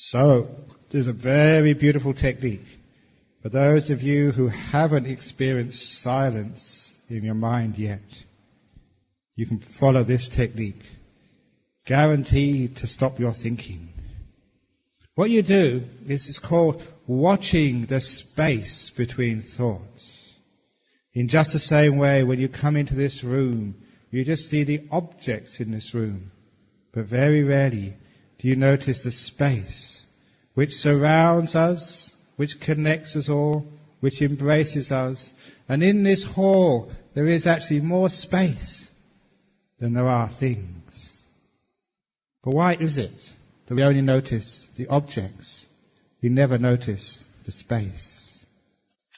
So, there's a very beautiful technique. For those of you who haven't experienced silence in your mind yet, you can follow this technique. Guaranteed to stop your thinking. What you do is it's called watching the space between thoughts. In just the same way, when you come into this room, you just see the objects in this room. But very rarely do you notice the space which surrounds us, which connects us all, which embraces us. And in this hall, there is actually more space than there are things. But why is it that we only notice the objects? We never notice the space.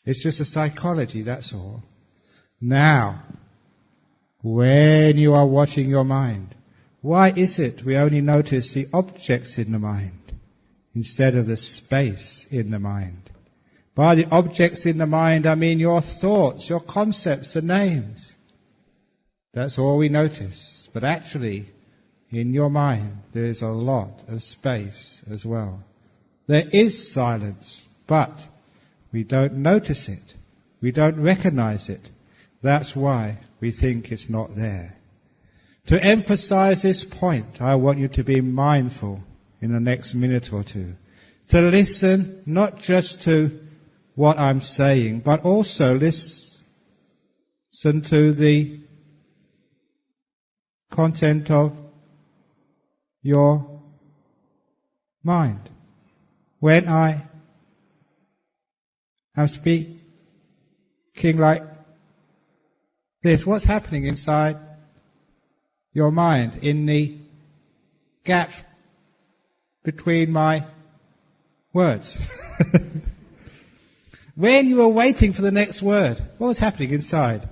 It's just a psychology, that's all. Now, when you are watching your mind, why is it we only notice the objects in the mind instead of the space in the mind? By the objects in the mind, I mean your thoughts, your concepts, the names. That's all we notice. But actually, in your mind, there is a lot of space as well. There is silence, but we don't notice it. We don't recognize it. That's why we think it's not there. To emphasize this point, I want you to be mindful in the next minute or two. To listen not just to what I'm saying, but also listen to the content of your mind. When I am speaking like this, what's happening inside your mind, in the gap between my words? When you were waiting for the next word, what was happening inside?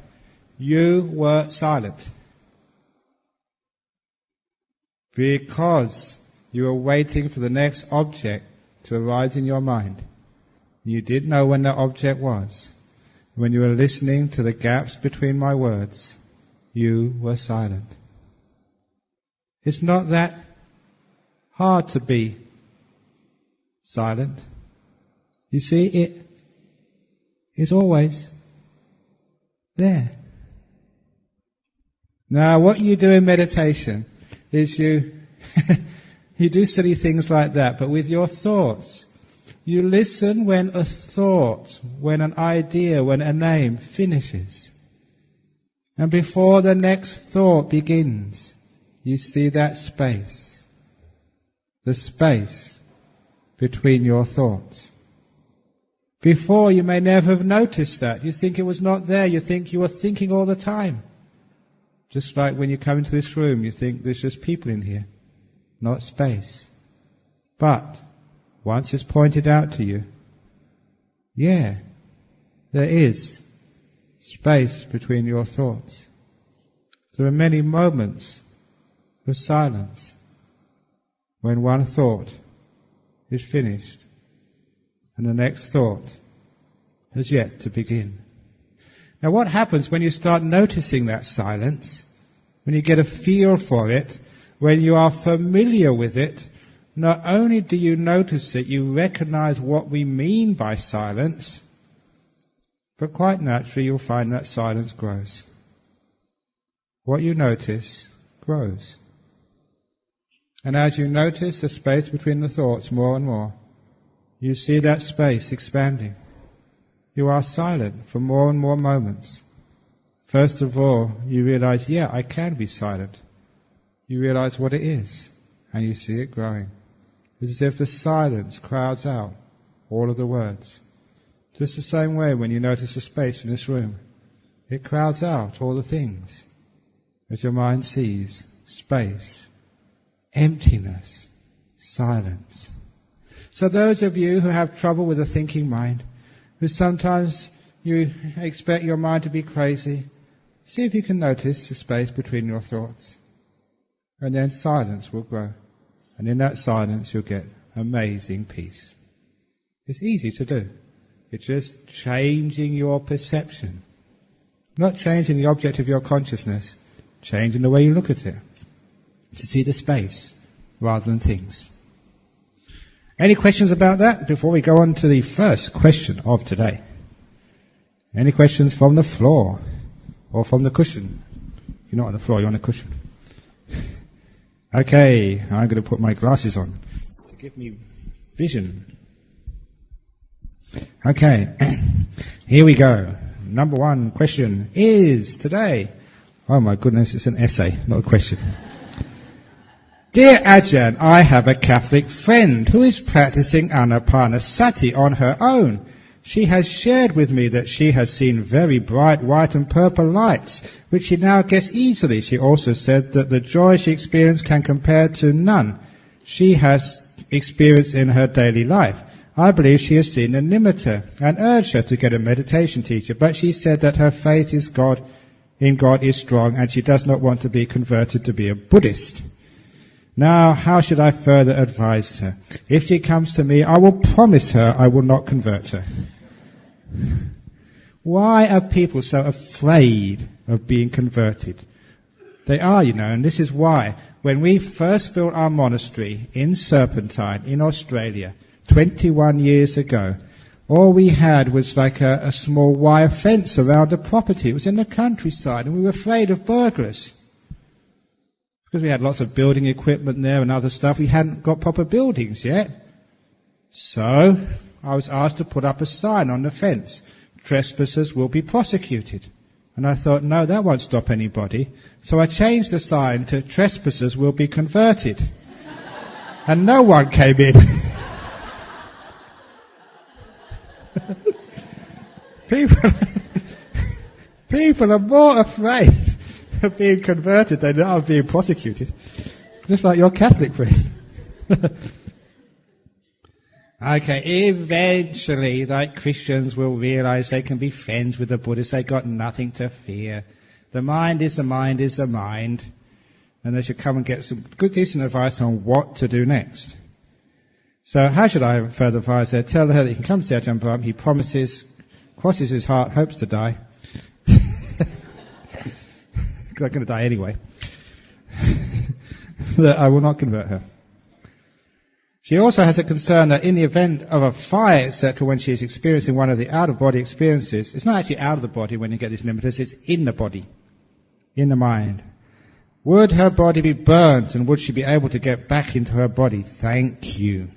You were silent. Because you were waiting for the next object to arise in your mind. You didn't know when that object was. When you were listening to the gaps between my words, you were silent. It's not that hard to be silent. You see, it is always there. Now, what you do in meditation is you do silly things like that, but with your thoughts. You listen when a thought, when an idea, when a name finishes. And before the next thought begins, you see that space. The space between your thoughts. Before, you may never have noticed that. You think it was not there. You think you were thinking all the time. Just like when you come into this room, you think there's just people in here, not space. But once it's pointed out to you, yeah, there is space between your thoughts. There are many moments of silence when one thought is finished and the next thought has yet to begin. Now, what happens when you start noticing that silence, when you get a feel for it, when you are familiar with it? Not only do you notice it, you recognize what we mean by silence, but quite naturally you'll find that silence grows. What you notice grows. And as you notice the space between the thoughts more and more, you see that space expanding. You are silent for more and more moments. First of all, you realize, yeah, I can be silent. You realize what it is, and you see it growing. It's as if the silence crowds out all of the words. Just the same way when you notice the space in this room. It crowds out all the things. As your mind sees space, emptiness, silence. So those of you who have trouble with a thinking mind, who sometimes you expect your mind to be crazy, see if you can notice the space between your thoughts. And then silence will grow. And in that silence you'll get amazing peace. It's easy to do. It's just changing your perception. Not changing the object of your consciousness, changing the way you look at it. To see the space rather than things. Any questions about that before we go on to the first question of today? Any questions from the floor or from the cushion? You're not on the floor, you're on a cushion. Okay, I'm going to put my glasses on to give me vision. Okay, here we go. Number one question is today. Oh my goodness, it's an essay, not a question. Dear Ajahn, I have a Catholic friend who is practicing Anapanasati on her own. She has shared with me that she has seen very bright white and purple lights, which she now gets easily. She also said that the joy she experienced can compare to none she has experienced in her daily life. I believe she has seen a nimitta and urged her to get a meditation teacher, but she said that her faith in God is strong and she does not want to be converted to be a Buddhist. Now, how should I further advise her? If she comes to me, I will promise her I will not convert her. Why are people so afraid of being converted? They are, and this is why. When we first built our monastery in Serpentine, in Australia, 21 years ago, all we had was like a small wire fence around the property. It was in the countryside, and we were afraid of burglars. Because we had lots of building equipment there and other stuff, we hadn't got proper buildings yet. So I was asked to put up a sign on the fence. Trespassers will be prosecuted. And I thought, no, that won't stop anybody. So I changed the sign to trespassers will be converted. And no one came in. People are more afraid of being converted than of being prosecuted. Just like your Catholic friend. Okay, eventually, like Christians will realize they can be friends with the Buddhists. They got nothing to fear. The mind is the mind is the mind. And they should come and get some good, decent advice on what to do next. So how should I further advise her? Tell her that you can come to Ajahn Brahm. He promises, crosses his heart, hopes to die. Because I'm going to die anyway. That I will not convert her. She also has a concern that in the event of a fire, etc., when she is experiencing one of the out-of-body experiences, it's not actually out of the body when you get these nimittas, it's in the body, in the mind. Would her body be burnt and would she be able to get back into her body? Thank you.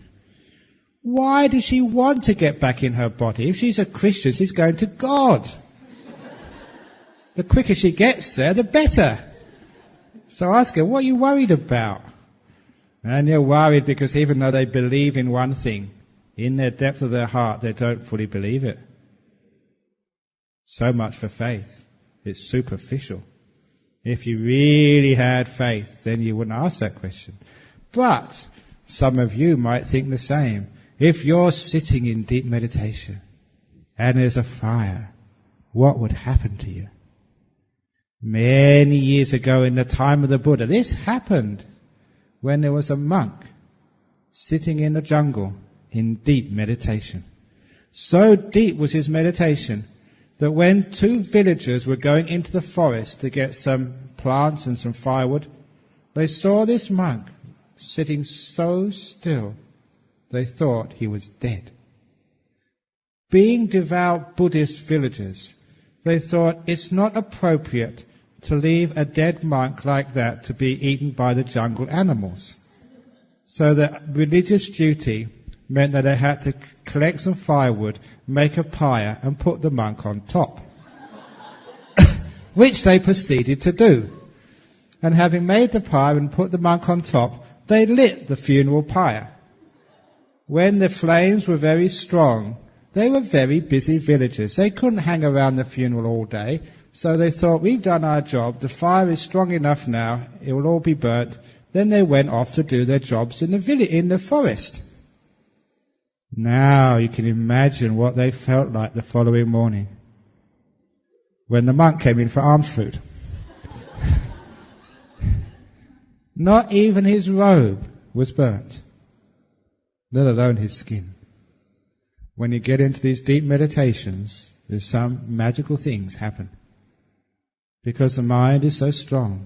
Why does she want to get back in her body? If she's a Christian, she's going to God. The quicker she gets there, the better. So ask her, what are you worried about? And you're worried because even though they believe in one thing, in their depth of their heart, they don't fully believe it. So much for faith. It's superficial. If you really had faith, then you wouldn't ask that question. But some of you might think the same. If you're sitting in deep meditation and there's a fire, what would happen to you? Many years ago in the time of the Buddha, this happened when there was a monk sitting in the jungle in deep meditation. So deep was his meditation that when two villagers were going into the forest to get some plants and some firewood, they saw this monk sitting so still they thought he was dead. Being devout Buddhist villagers, they thought it's not appropriate to leave a dead monk like that to be eaten by the jungle animals. So the religious duty meant that they had to collect some firewood, make a pyre and put the monk on top. Which they proceeded to do. And having made the pyre and put the monk on top, they lit the funeral pyre. When the flames were very strong, they were very busy villagers. They couldn't hang around the funeral all day. So they thought, we've done our job, the fire is strong enough now, it will all be burnt. Then they went off to do their jobs in the village, in the forest. Now you can imagine what they felt like the following morning when the monk came in for alms food. Not even his robe was burnt, let alone his skin. When you get into these deep meditations, there's some magical things happen. Because the mind is so strong.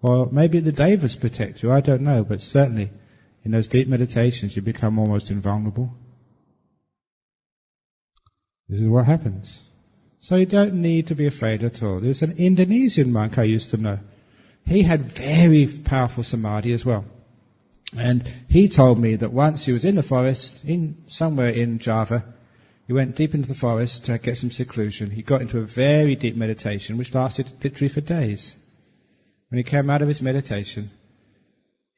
Or maybe the devas protect you, I don't know, but certainly In those deep meditations, you become almost invulnerable. This is what happens. So you don't need to be afraid at all. There's an Indonesian monk I used to know. He had very powerful samadhi as well. And he told me that once he was in the forest, somewhere in Java, he went deep into the forest to get some seclusion. He got into a very deep meditation, which lasted literally for days. When he came out of his meditation,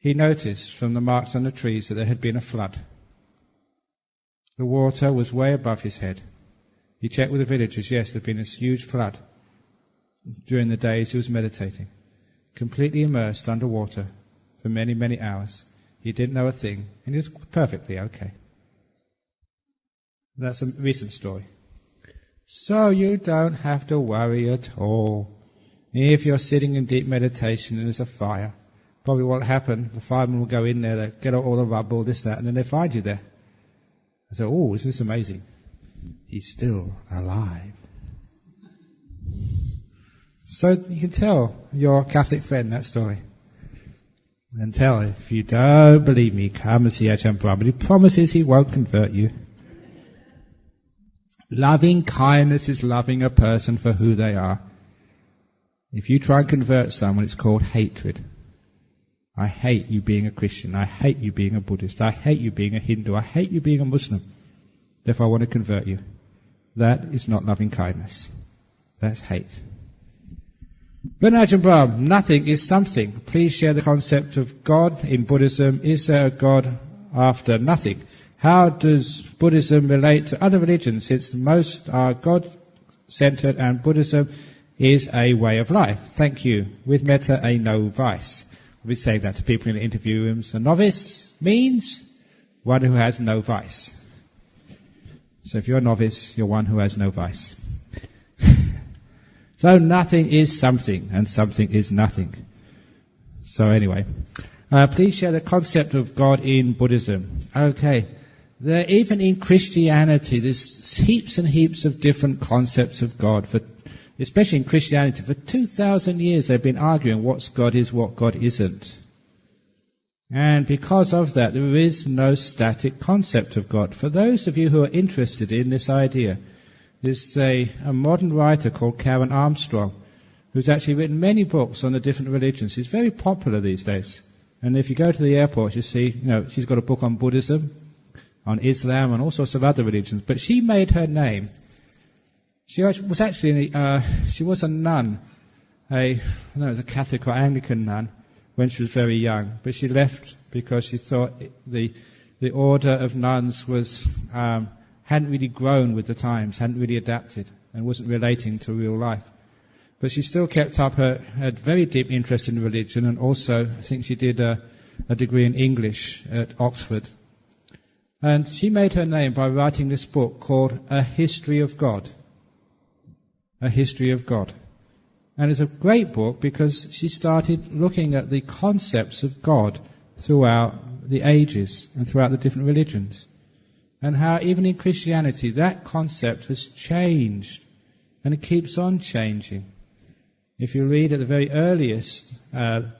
he noticed from the marks on the trees that there had been a flood. The water was way above his head. He checked with the villagers, yes, there had been this huge flood during the days he was meditating. Completely immersed underwater for many, many hours. He didn't know a thing, and he was perfectly okay. That's a recent story. So you don't have to worry at all. If you're sitting in deep meditation and there's a fire, probably what will happen, the firemen will go in there, they'll get out all the rubble, this, that, and then they find you there. I say, oh, isn't this amazing? He's still alive. So you can tell your Catholic friend that story. And tell, if you don't believe me, come and see Ajahn Brahm. He promises he won't convert you. Loving kindness is loving a person for who they are. If you try and convert someone, it's called hatred. I hate you being a Christian. I hate you being a Buddhist. I hate you being a Hindu. I hate you being a Muslim. Therefore, I want to convert you. That is not loving kindness. That's hate. But Ajahn Brahm, nothing is something. Please share the concept of God in Buddhism. Is there a God after nothing? How does Buddhism relate to other religions, since most are God-centered and Buddhism is a way of life? Thank you. With metta, a no vice. We say that to people in the interview rooms. A novice means one who has no vice. So if you're a novice, you're one who has no vice. So nothing is something, and something is nothing. So anyway, please share the concept of God in Buddhism. Okay, even in Christianity, there's heaps and heaps of different concepts of God. Especially in Christianity, for 2,000 years they've been arguing what God is, what God isn't. And because of that, there is no static concept of God. For those of you who are interested in this idea, there's a modern writer called Karen Armstrong, who's actually written many books on the different religions. She's very popular these days. And if you go to the airport, you see, she's got a book on Buddhism, on Islam, and all sorts of other religions. But she made her name. She was actually she was a nun, a Catholic or Anglican nun, when she was very young. But she left because she thought the order of nuns was hadn't really grown with the times, hadn't really adapted, and wasn't relating to real life. But she still kept up her very deep interest in religion, and also I think she did a degree in English at Oxford. And she made her name by writing this book called A History of God. A History of God. And it's a great book because she started looking at the concepts of God throughout the ages and throughout the different religions. And how even in Christianity that concept has changed, and it keeps on changing. If you read at the very earliest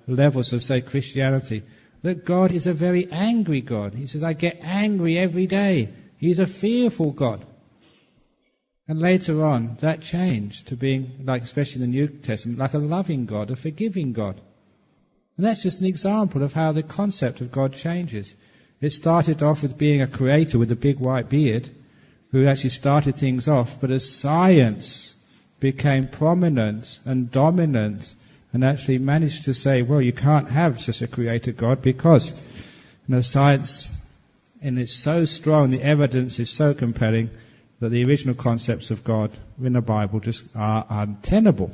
levels of, say, Christianity, that God is a very angry God. He says, I get angry every day. He's a fearful God. And later on, that changed to being, like especially in the New Testament, like a loving God, a forgiving God. And that's just an example of how the concept of God changes. It started off with being a creator with a big white beard, who actually started things off, but as science became prominent and dominant, and actually managed to say, well, you can't have such a creator God because science, and it's so strong, the evidence is so compelling, that the original concepts of God in the Bible just are untenable.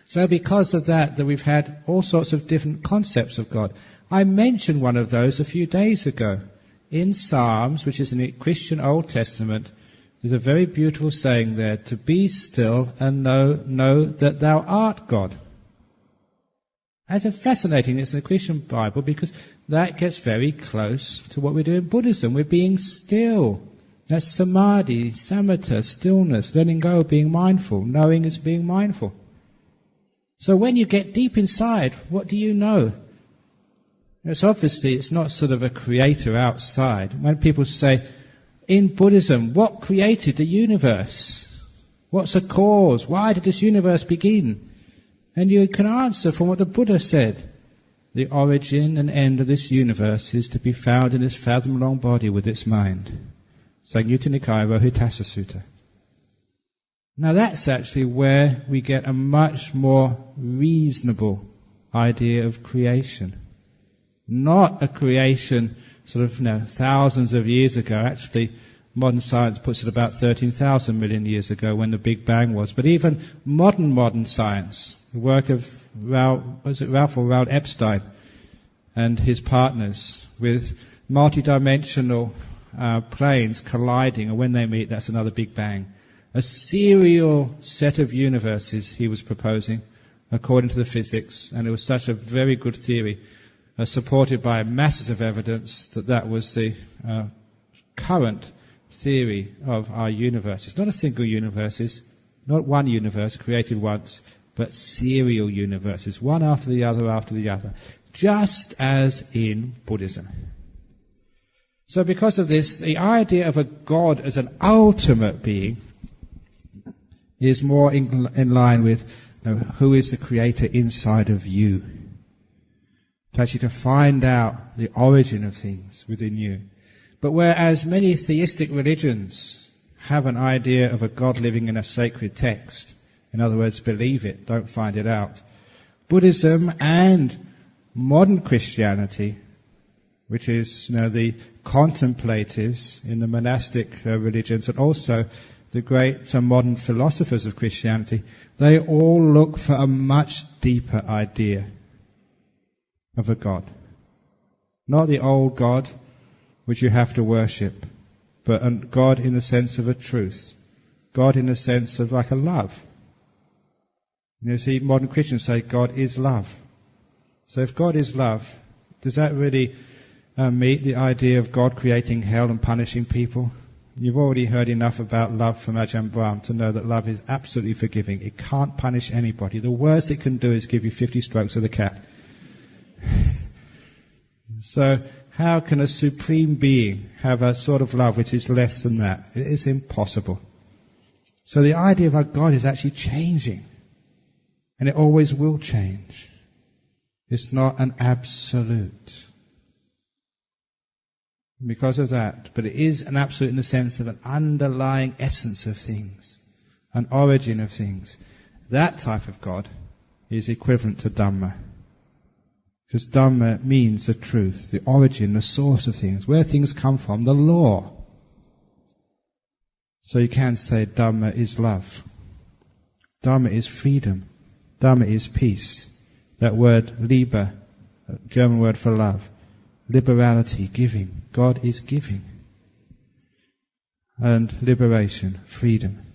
So because of that we've had all sorts of different concepts of God. I mentioned one of those a few days ago. In Psalms, which is in the Christian Old Testament, there's a very beautiful saying there, to be still and know that thou art God. That's a fascinating, it's in the Christian Bible, because that gets very close to what we do in Buddhism. We're being still. That's samadhi, samatha, stillness, letting go, being mindful. Knowing is being mindful. So when you get deep inside, what do you know? It's not sort of a creator outside. When people say, in Buddhism, what created the universe? What's the cause? Why did this universe begin? And you can answer from what the Buddha said. The origin and end of this universe is to be found in this fathom-long body with its mind. Samyutta Nikaya Rohitassa Sutta. Now that's actually where we get a much more reasonable idea of creation. Not a creation sort of, thousands of years ago. Actually, modern science puts it about 13,000 million years ago when the Big Bang was. But even modern science, the work of Ralph Epstein and his partners, with multidimensional planes colliding, and when they meet, that's another Big Bang. A serial set of universes he was proposing, according to the physics, and it was such a very good theory, supported by masses of evidence that was the current theory of our universe. It's not a single universe, not one universe created once, but serial universes, one after the other, just as in Buddhism. So because of this, the idea of a God as an ultimate being is more in line with who is the creator inside of you. Actually to find out the origin of things within you. But whereas many theistic religions have an idea of a God living in a sacred text, in other words, believe it, don't find it out, Buddhism and modern Christianity, which is the contemplatives in the monastic religions, and also the great modern philosophers of Christianity, they all look for a much deeper idea of a God. Not the old God which you have to worship, but a God in the sense of a truth. God in the sense of like a love. You see, modern Christians say God is love. So if God is love, does that really meet the idea of God creating hell and punishing people? You've already heard enough about love from Ajahn Brahm to know that love is absolutely forgiving. It can't punish anybody. The worst it can do is give you 50 strokes of the cat. So how can a supreme being have a sort of love which is less than that? It is impossible. So the idea of our God is actually changing. And it always will change. It's not an absolute. Because of that, but it is an absolute in the sense of an underlying essence of things, an origin of things. That type of God is equivalent to Dhamma. Because Dhamma means the truth, the origin, the source of things, where things come from, the law. So you can say Dhamma is love. Dhamma is freedom. Dhamma is peace. That word, Liebe, German word for love. Liberality, giving. God is giving. And liberation, freedom.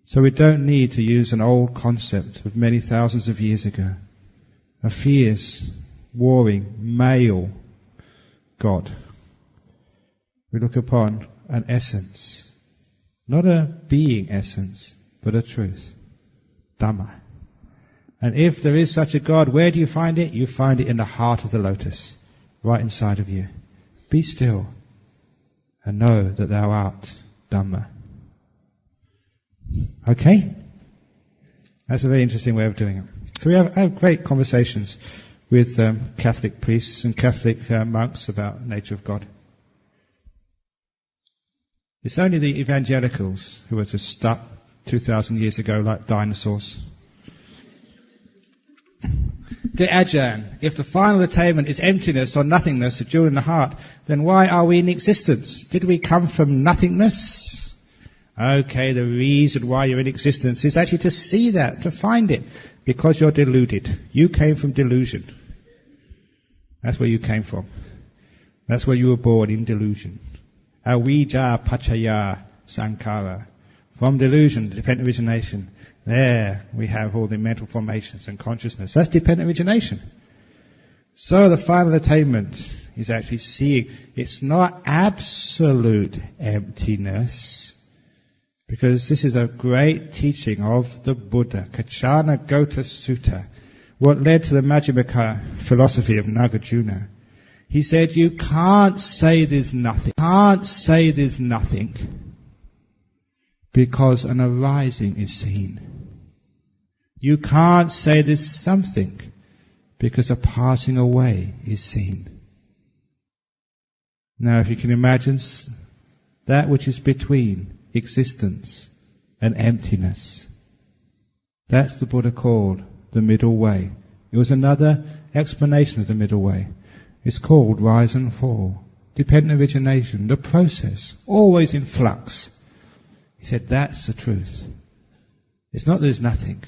So we don't need to use an old concept of many thousands of years ago. A fierce, warring, male God. We look upon an essence. Not a being essence, but a truth. Dhamma. And if there is such a God, where do you find it? You find it in the heart of the lotus, right inside of you. Be still and know that thou art Dhamma. Okay? That's a very interesting way of doing it. So we have great conversations with Catholic priests and Catholic monks about the nature of God. It's only the evangelicals who are just stuck 2,000 years ago like dinosaurs. Dear Ajahn, if the final attainment is emptiness or nothingness, a jewel in the heart, then why are we in existence? Did we come from nothingness? Okay, the reason why you're in existence is actually to see that, to find it, because you're deluded. You came from delusion. That's where you came from. That's where you were born, in delusion. Avijja pachaya sankara. From delusion, dependent origination. There we have all the mental formations and consciousness. That's dependent origination. So the final attainment is actually seeing it's not absolute emptiness, because this is a great teaching of the Buddha, Kachana Gota Sutta, what led to the Majjhimaka philosophy of Nagarjuna. He said, you can't say there's nothing. Can't say there's nothing because an arising is seen. You can't say there's something because a passing away is seen. Now, if you can imagine that which is between existence and emptiness, that's the Buddha called the middle way. It was another explanation of the middle way. It's called rise and fall, dependent origination, the process, always in flux. He said that's the truth. It's not there's nothing.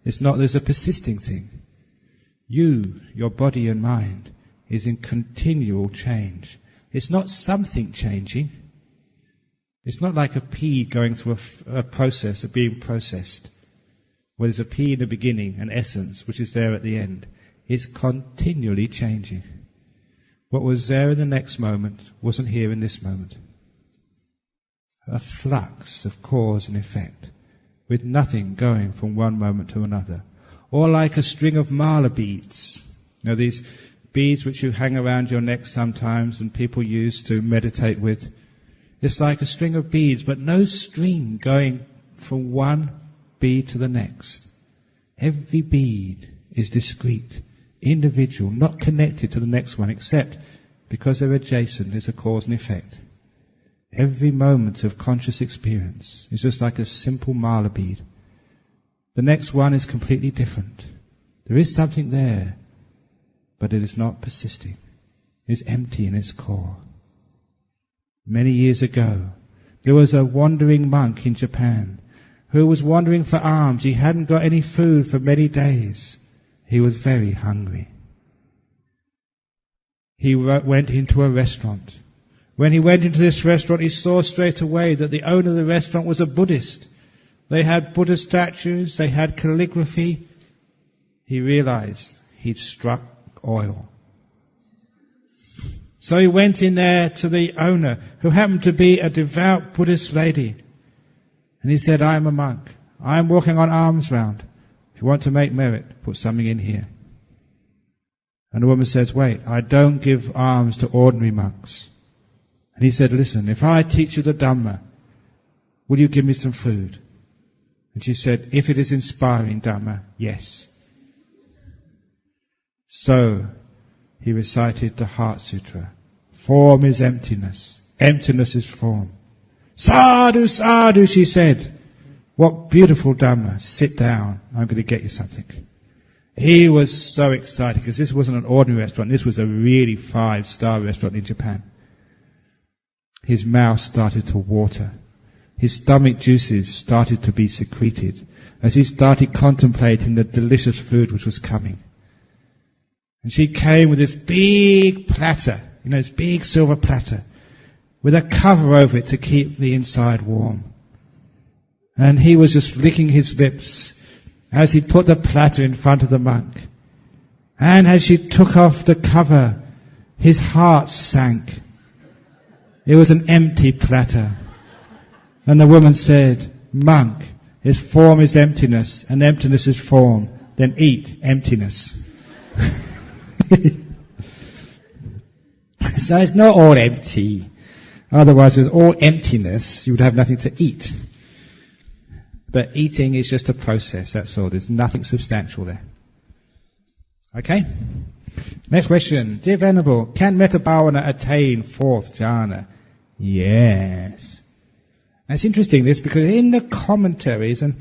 It's not there's a persisting thing. You, your body and mind, is in continual change. It's not something changing. It's not like a pea going through a process of being processed, where there's a pea in the beginning, an essence, which is there at the end. It's continually changing. What was there in the next moment wasn't here in this moment. A flux of cause and effect, with nothing going from one moment to another. Or like a string of mala beads. You know, these beads which you hang around your neck sometimes and people use to meditate with. It's like a string of beads, but no string going from one bead to the next. Every bead is discrete, individual, not connected to the next one, except because they're adjacent, there's a cause and effect. Every moment of conscious experience is just like a simple mala bead. The next one is completely different. There is something there, but it is not persisting. It is empty in its core. Many years ago, there was a wandering monk in Japan who was wandering for alms. He hadn't got any food for many days. He was very hungry. He went into a restaurant. When he went into this restaurant, he saw straight away that the owner of the restaurant was a Buddhist. They had Buddha statues, they had calligraphy. He realized he'd struck oil. So he went in there to the owner, who happened to be a devout Buddhist lady. And he said, I'm a monk. I'm walking on alms round. If you want to make merit, put something in here. And the woman says, wait, I don't give alms to ordinary monks. And he said, listen, if I teach you the Dhamma, will you give me some food? And she said, if it is inspiring Dhamma, yes. So he recited the Heart Sutra. Form is emptiness. Emptiness is form. Sadhu, sadhu, she said. What beautiful Dhamma. Sit down. I'm going to get you something. He was so excited because this wasn't an ordinary restaurant. This was a really 5-star restaurant in Japan. His mouth started to water. His stomach juices started to be secreted as he started contemplating the delicious food which was coming. And she came with this big platter, this big silver platter, with a cover over it to keep the inside warm. And he was just licking his lips as he put the platter in front of the monk. And as she took off the cover, his heart sank. It was an empty platter. And the woman said, monk, if form is emptiness and emptiness is form, then eat emptiness. So it's not all empty. Otherwise, with all emptiness, you would have nothing to eat. But eating is just a process, that's all. There's nothing substantial there. Okay? Next question. Dear Venerable, can Metta Bhavana attain 4th jhana? Yes. And it's interesting this because in the commentaries, and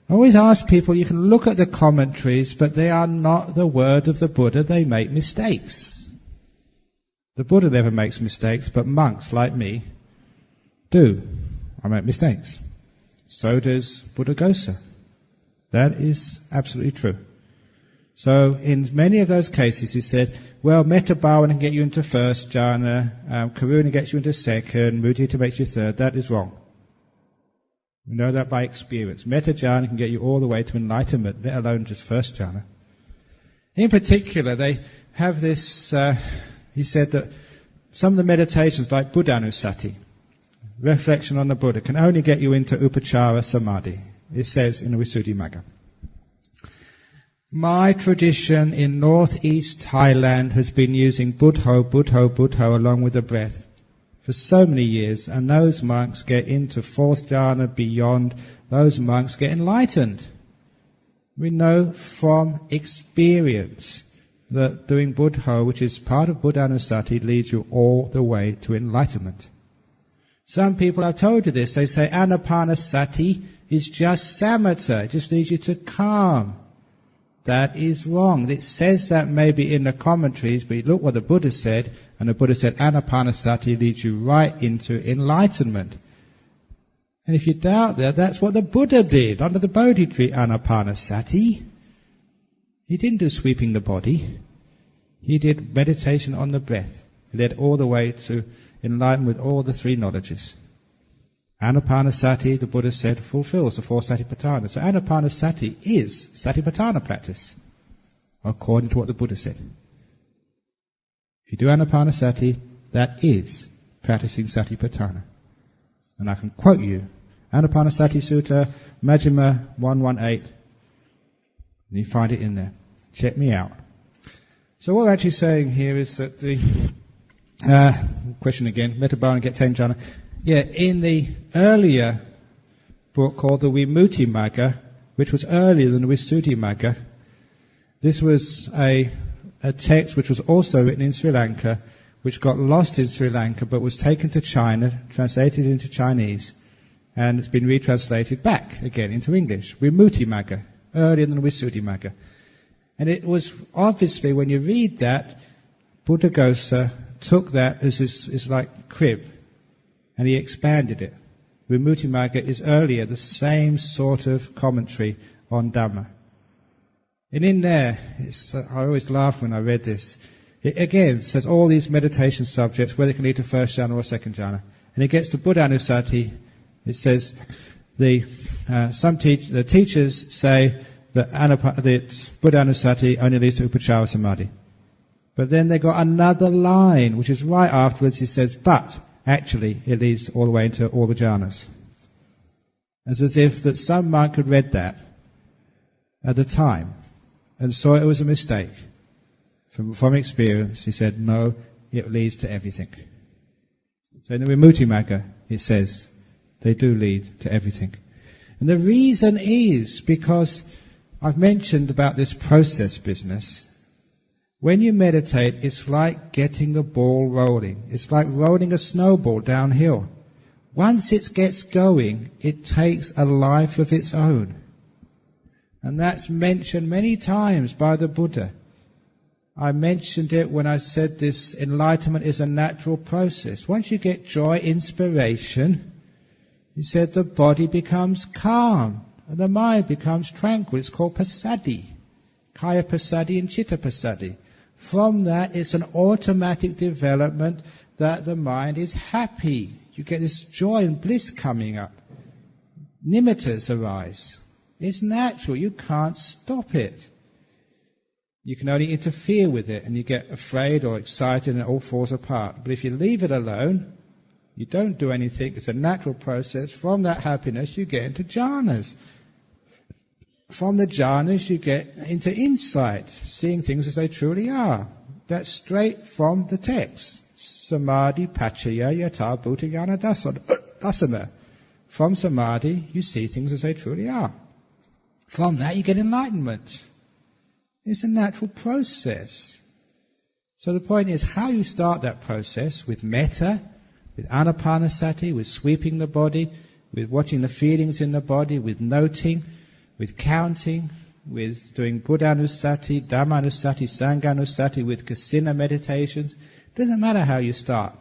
I always ask people, you can look at the commentaries, but they are not the word of the Buddha. They make mistakes. The Buddha never makes mistakes, but monks like me do. I make mistakes. So does Buddhaghosa. That is absolutely true. So in many of those cases he said, well, Metta Bhavana can get you into 1st jhana, Karuna gets you into 2nd, Mudita makes you 3rd. That is wrong. We know that by experience. Metta jhana can get you all the way to enlightenment, let alone just 1st jhana. In particular, they have this, he said that some of the meditations like Buddhanusati, reflection on the Buddha, can only get you into Upachara Samadhi. It says in the Visuddhimagga. My tradition in northeast Thailand has been using Buddho, Buddho, Buddho along with the breath for so many years, and those monks get into fourth jhana beyond. Those monks get enlightened. We know from experience that doing Buddho, which is part of Buddhanussati, leads you all the way to enlightenment. Some people have told you this. They say Anapanasati is just samatha. It just leads you to calm. That is wrong. It says that maybe in the commentaries, but look what the Buddha said, and the Buddha said Anapanasati leads you right into enlightenment. And if you doubt that, that's what the Buddha did under the Bodhi tree, Anapanasati. He didn't do sweeping the body. He did meditation on the breath. He led all the way to enlightenment with all the three knowledges. Anapanasati, the Buddha said, fulfills the four satipatthana. So Anapanasati is satipatthana practice, according to what the Buddha said. If you do Anapanasati, that is practicing satipatthana. And I can quote you, Anapanasati Sutta, Majjhima 118. And you find it in there. Check me out. So what we're actually saying here is that the question again, Metabara and get 10 jhana. Yeah, in the earlier book called the Vimuttimagga, which was earlier than the Visuddhimagga, this was a text which was also written in Sri Lanka, which got lost in Sri Lanka but was taken to China, translated into Chinese, and it's been retranslated back again into English. Vimuttimagga, earlier than the Visuddhimagga. And it was obviously, when you read that, Buddhaghosa took that as like crib, and he expanded it. Vimuttimagga is earlier, the same sort of commentary on Dhamma. And in there, I always laugh when I read this. It again says all these meditation subjects, whether it can lead to first jhana or second jhana. And it gets to Buddhanussati. It says the teachers say that Buddhanussati only leads to Upachara Samadhi. But then they got another line, which is right afterwards. He says, but actually it leads all the way into all the jhanas. It's as if that some monk had read that at the time and saw it was a mistake. From experience, he said, no, it leads to everything. So in the Vimuttimagga, it says, they do lead to everything. And the reason is because I've mentioned about this process business. When you meditate, it's like getting the ball rolling. It's like rolling a snowball downhill. Once it gets going, it takes a life of its own. And that's mentioned many times by the Buddha. I mentioned it when I said this enlightenment is a natural process. Once you get joy, inspiration, he said the body becomes calm and the mind becomes tranquil. It's called passaddhi, kaya passaddhi and chitta passaddhi. From that, it's an automatic development that the mind is happy. You get this joy and bliss coming up. Nimittas arise. It's natural. You can't stop it. You can only interfere with it, and you get afraid or excited and it all falls apart. But if you leave it alone, you don't do anything. It's a natural process. From that happiness, you get into jhanas. From the jhanas, you get into insight, seeing things as they truly are. That's straight from the text. Samadhi pachaya yata bhutayana dasana. From samadhi, you see things as they truly are. From that, you get enlightenment. It's a natural process. So the point is how you start that process with metta, with anapanasati, with sweeping the body, with watching the feelings in the body, with noting, with counting, with doing Buddhanussati, Dhammanussati, Sanghanussati, with kasina meditations. Doesn't matter how you start.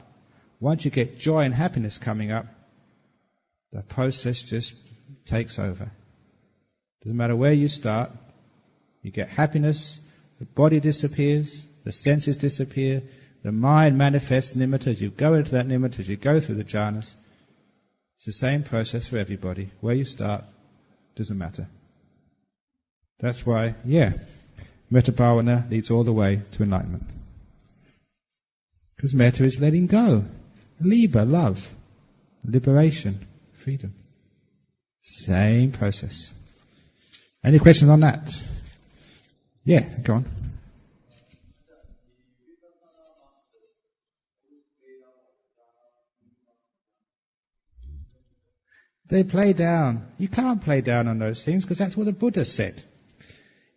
Once you get joy and happiness coming up, the process just takes over. Doesn't matter where you start, you get happiness, the body disappears, the senses disappear, the mind manifests nimitta as you go into that nimitta, as you go through the jhanas. It's the same process for everybody. Where you start doesn't matter. That's why, metta bhavana leads all the way to enlightenment. Because metta is letting go. Liba, love. Liberation, freedom. Same process. Any questions on that? Yeah, go on. They play down. You can't play down on those things because that's what the Buddha said.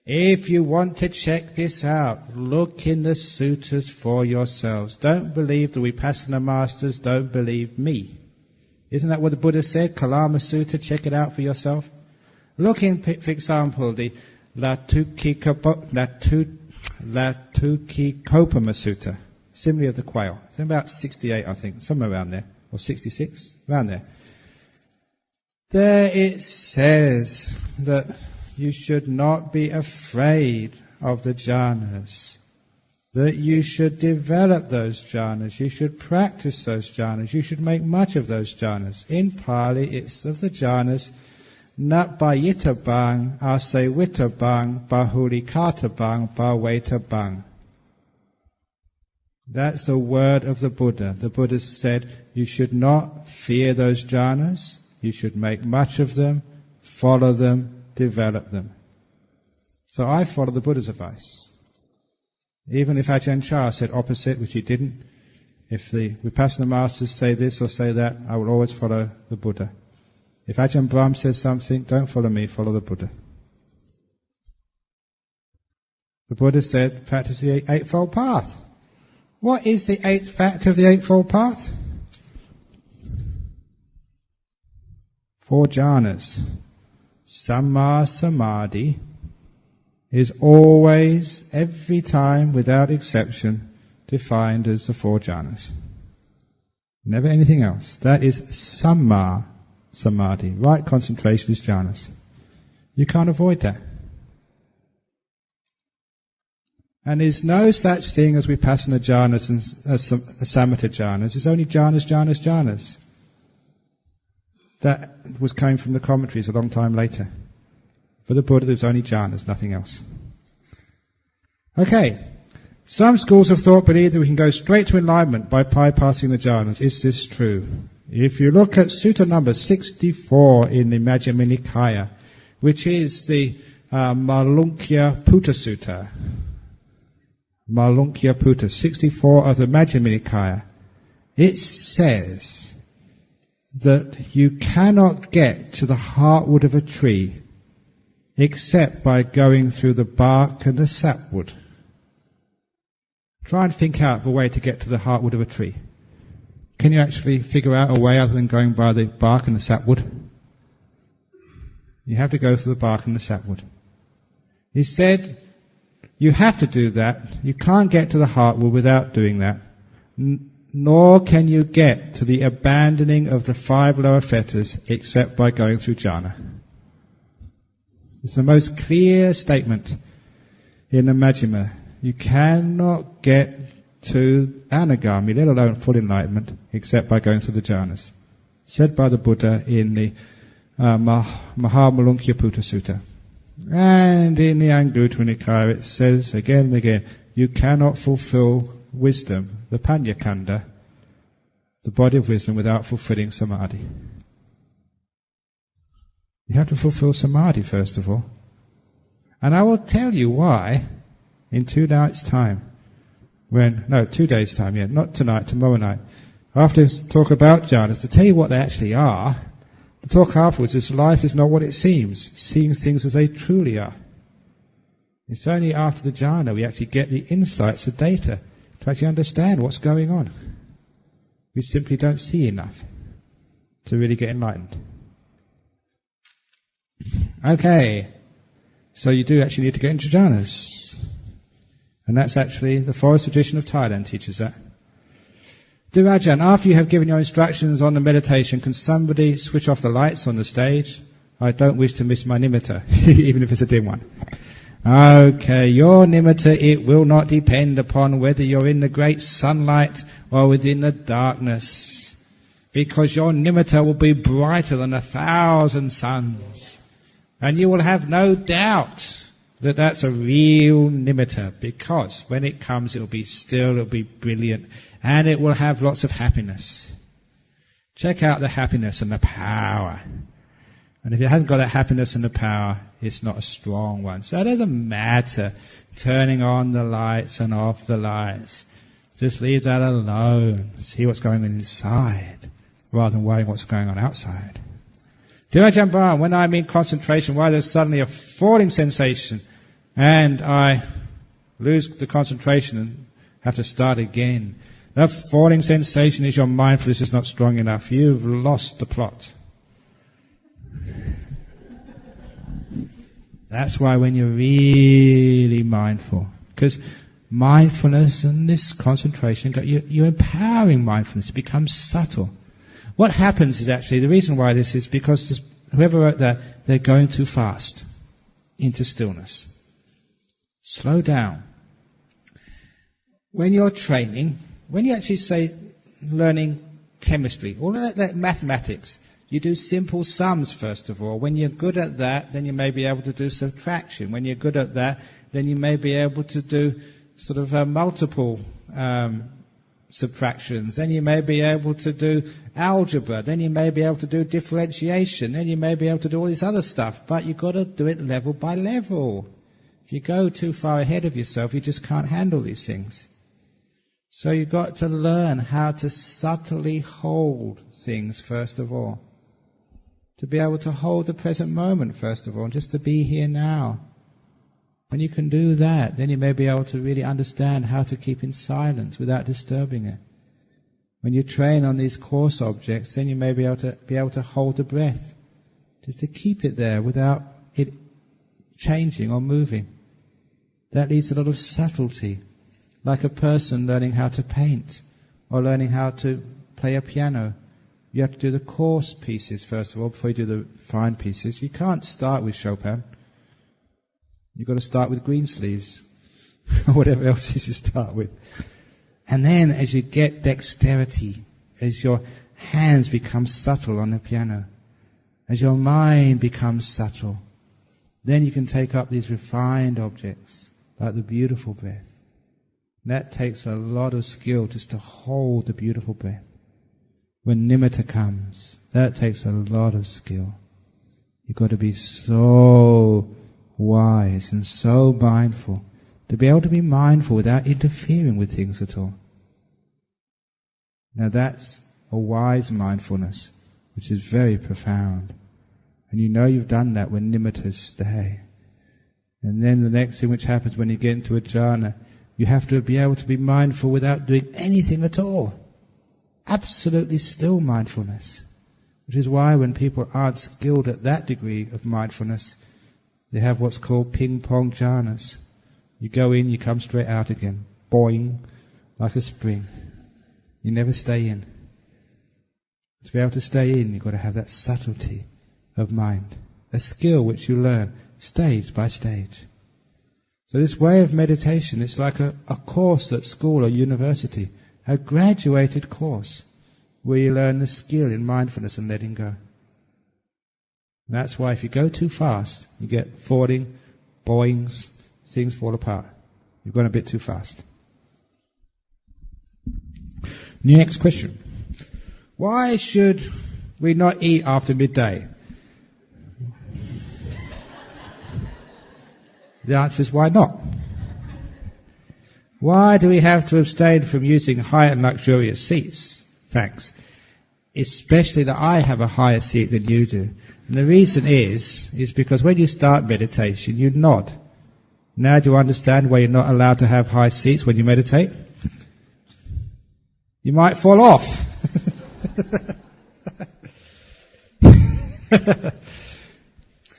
If you want to check this out, look in the sutras for yourselves. Don't believe the Vipassana masters, don't believe me. Isn't that what the Buddha said? Kalama Sutta, check it out for yourself. Look in, for example, the Latukikopama Sutta, simile of the quail. It's about 68, I think, somewhere around there, or 66, around there. There it says that you should not be afraid of the jhanas, that you should develop those jhanas, you should practice those jhanas, you should make much of those jhanas. In Pali, it's of the jhanas, Natbayitabang, Asewitabang, Bahulikatabang, Bawetabang. That's the word of the Buddha. The Buddha said, you should not fear those jhanas, you should make much of them, follow them, develop them. So I follow the Buddha's advice. Even if Ajahn Chah said opposite, which he didn't, if the Vipassana masters say this or say that, I will always follow the Buddha. If Ajahn Brahm says something, don't follow me, follow the Buddha. The Buddha said, practice the Eightfold Path. What is the eighth factor of the Eightfold Path? 4 jhanas. Samma Samadhi is always, every time, without exception, defined as the 4 jhanas. Never anything else. That is Samma Samadhi. Right concentration is jhanas. You can't avoid that. And there's no such thing as Vipassana jhanas and Samatha jhanas. There's only jhanas. That was coming from the commentaries a long time later. For the Buddha, there's only jhanas, nothing else. Okay. Some schools of thought believe that we can go straight to enlightenment by bypassing the jhanas. Is this true? If you look at Sutta number 64 in the Majjhima Nikaya, which is the Malunkyya Putta Sutta, Malunkyya Putta, 64 of the Majjhima Nikaya, it says that you cannot get to the heartwood of a tree except by going through the bark and the sapwood. Try and think out of a way to get to the heartwood of a tree. Can you actually figure out a way other than going by the bark and the sapwood? You have to go through the bark and the sapwood. He said, you have to do that. You can't get to the heartwood without doing that. Nor can you get to the abandoning of the 5 lower fetters except by going through jhana. It's the most clear statement in the Majjhima. You cannot get to anagami, let alone full enlightenment, except by going through the jhanas. Said by the Buddha in the Mahamalunkyya Putta Sutta. And in the Anguttara Nikaya it says again and again, you cannot fulfill wisdom, the Panyakanda, the body of wisdom, without fulfilling samadhi. You have to fulfill samadhi first of all. And I will tell you why in 2 nights' time. 2 days' time, not tonight, tomorrow night. After talk about jhanas, to tell you what they actually are, the talk afterwards is life is not what it seems, seeing things as they truly are. It's only after the jhana we actually get the insights, the data, to actually understand what's going on. We simply don't see enough to really get enlightened. Okay, so you do actually need to get into jhanas. And that's actually the forest tradition of Thailand teaches that. Dear Ajahn, after you have given your instructions on the meditation, can somebody switch off the lights on the stage? I don't wish to miss my nimitta, even if it's a dim one. Okay, your nimitta, it will not depend upon whether you're in the great sunlight or within the darkness, because your nimitta will be brighter than 1,000 suns, and you will have no doubt that that's a real nimitta, because when it comes it'll be still, it'll be brilliant, and it will have lots of happiness. Check out the happiness and the power. And if it hasn't got that happiness and the power, it's not a strong one. So it doesn't matter turning on the lights and off the lights. Just leave that alone. See what's going on inside, rather than worrying what's going on outside. Do Ajahn Brahm, when I'm in concentration, why there's suddenly a falling sensation, and I lose the concentration and have to start again. That falling sensation is your mindfulness is not strong enough. You've lost the plot. That's why when you're really mindful, because mindfulness and this concentration, you're empowering mindfulness. It becomes subtle. What happens is actually, the reason why this is because whoever wrote that, they're going too fast into stillness. Slow down. When you're training, when you actually say learning chemistry, or like mathematics, you do simple sums first of all. When you're good at that, then you may be able to do subtraction. When you're good at that, then you may be able to do sort of multiple subtractions. Then you may be able to do algebra. Then you may be able to do differentiation. Then you may be able to do all this other stuff. But you've got to do it level by level. If you go too far ahead of yourself, you just can't handle these things. So you've got to learn how to subtly hold things first of all. To be able to hold the present moment first of all, just to be here now. When you can do that, then you may be able to really understand how to keep in silence without disturbing it. When you train on these coarse objects, then you may be able to hold the breath, just to keep it there without it changing or moving. That leads to a lot of subtlety, like a person learning how to paint or learning how to play a piano. You have to do the coarse pieces first of all before you do the fine pieces. You can't start with Chopin. You've got to start with Greensleeves or whatever else you should start with. And then as you get dexterity, as your hands become subtle on the piano, as your mind becomes subtle, then you can take up these refined objects like the beautiful breath. That takes a lot of skill just to hold the beautiful breath. When nimitta comes, that takes a lot of skill. You've got to be so wise and so mindful to be able to be mindful without interfering with things at all. Now that's a wise mindfulness, which is very profound. And you know you've done that when nimittas stay. And then the next thing which happens when you get into a jhana, you have to be able to be mindful without doing anything at all. Absolutely still mindfulness. Which is why when people aren't skilled at that degree of mindfulness, they have what's called ping-pong jhanas. You go in, you come straight out again. Boing, like a spring. You never stay in. To be able to stay in, you've got to have that subtlety of mind. A skill which you learn stage by stage. So this way of meditation, it's like a course at school or university, a graduated course where you learn the skill in mindfulness and letting go. And that's why if you go too fast, you get falling, boings, things fall apart. You've gone a bit too fast. Next question. Why should we not eat after midday? The answer is why not? Why do we have to abstain from using high and luxurious seats? Thanks. Especially that I have a higher seat than you do. And the reason is because when you start meditation, you nod. Now do you understand why you're not allowed to have high seats when you meditate? You might fall off.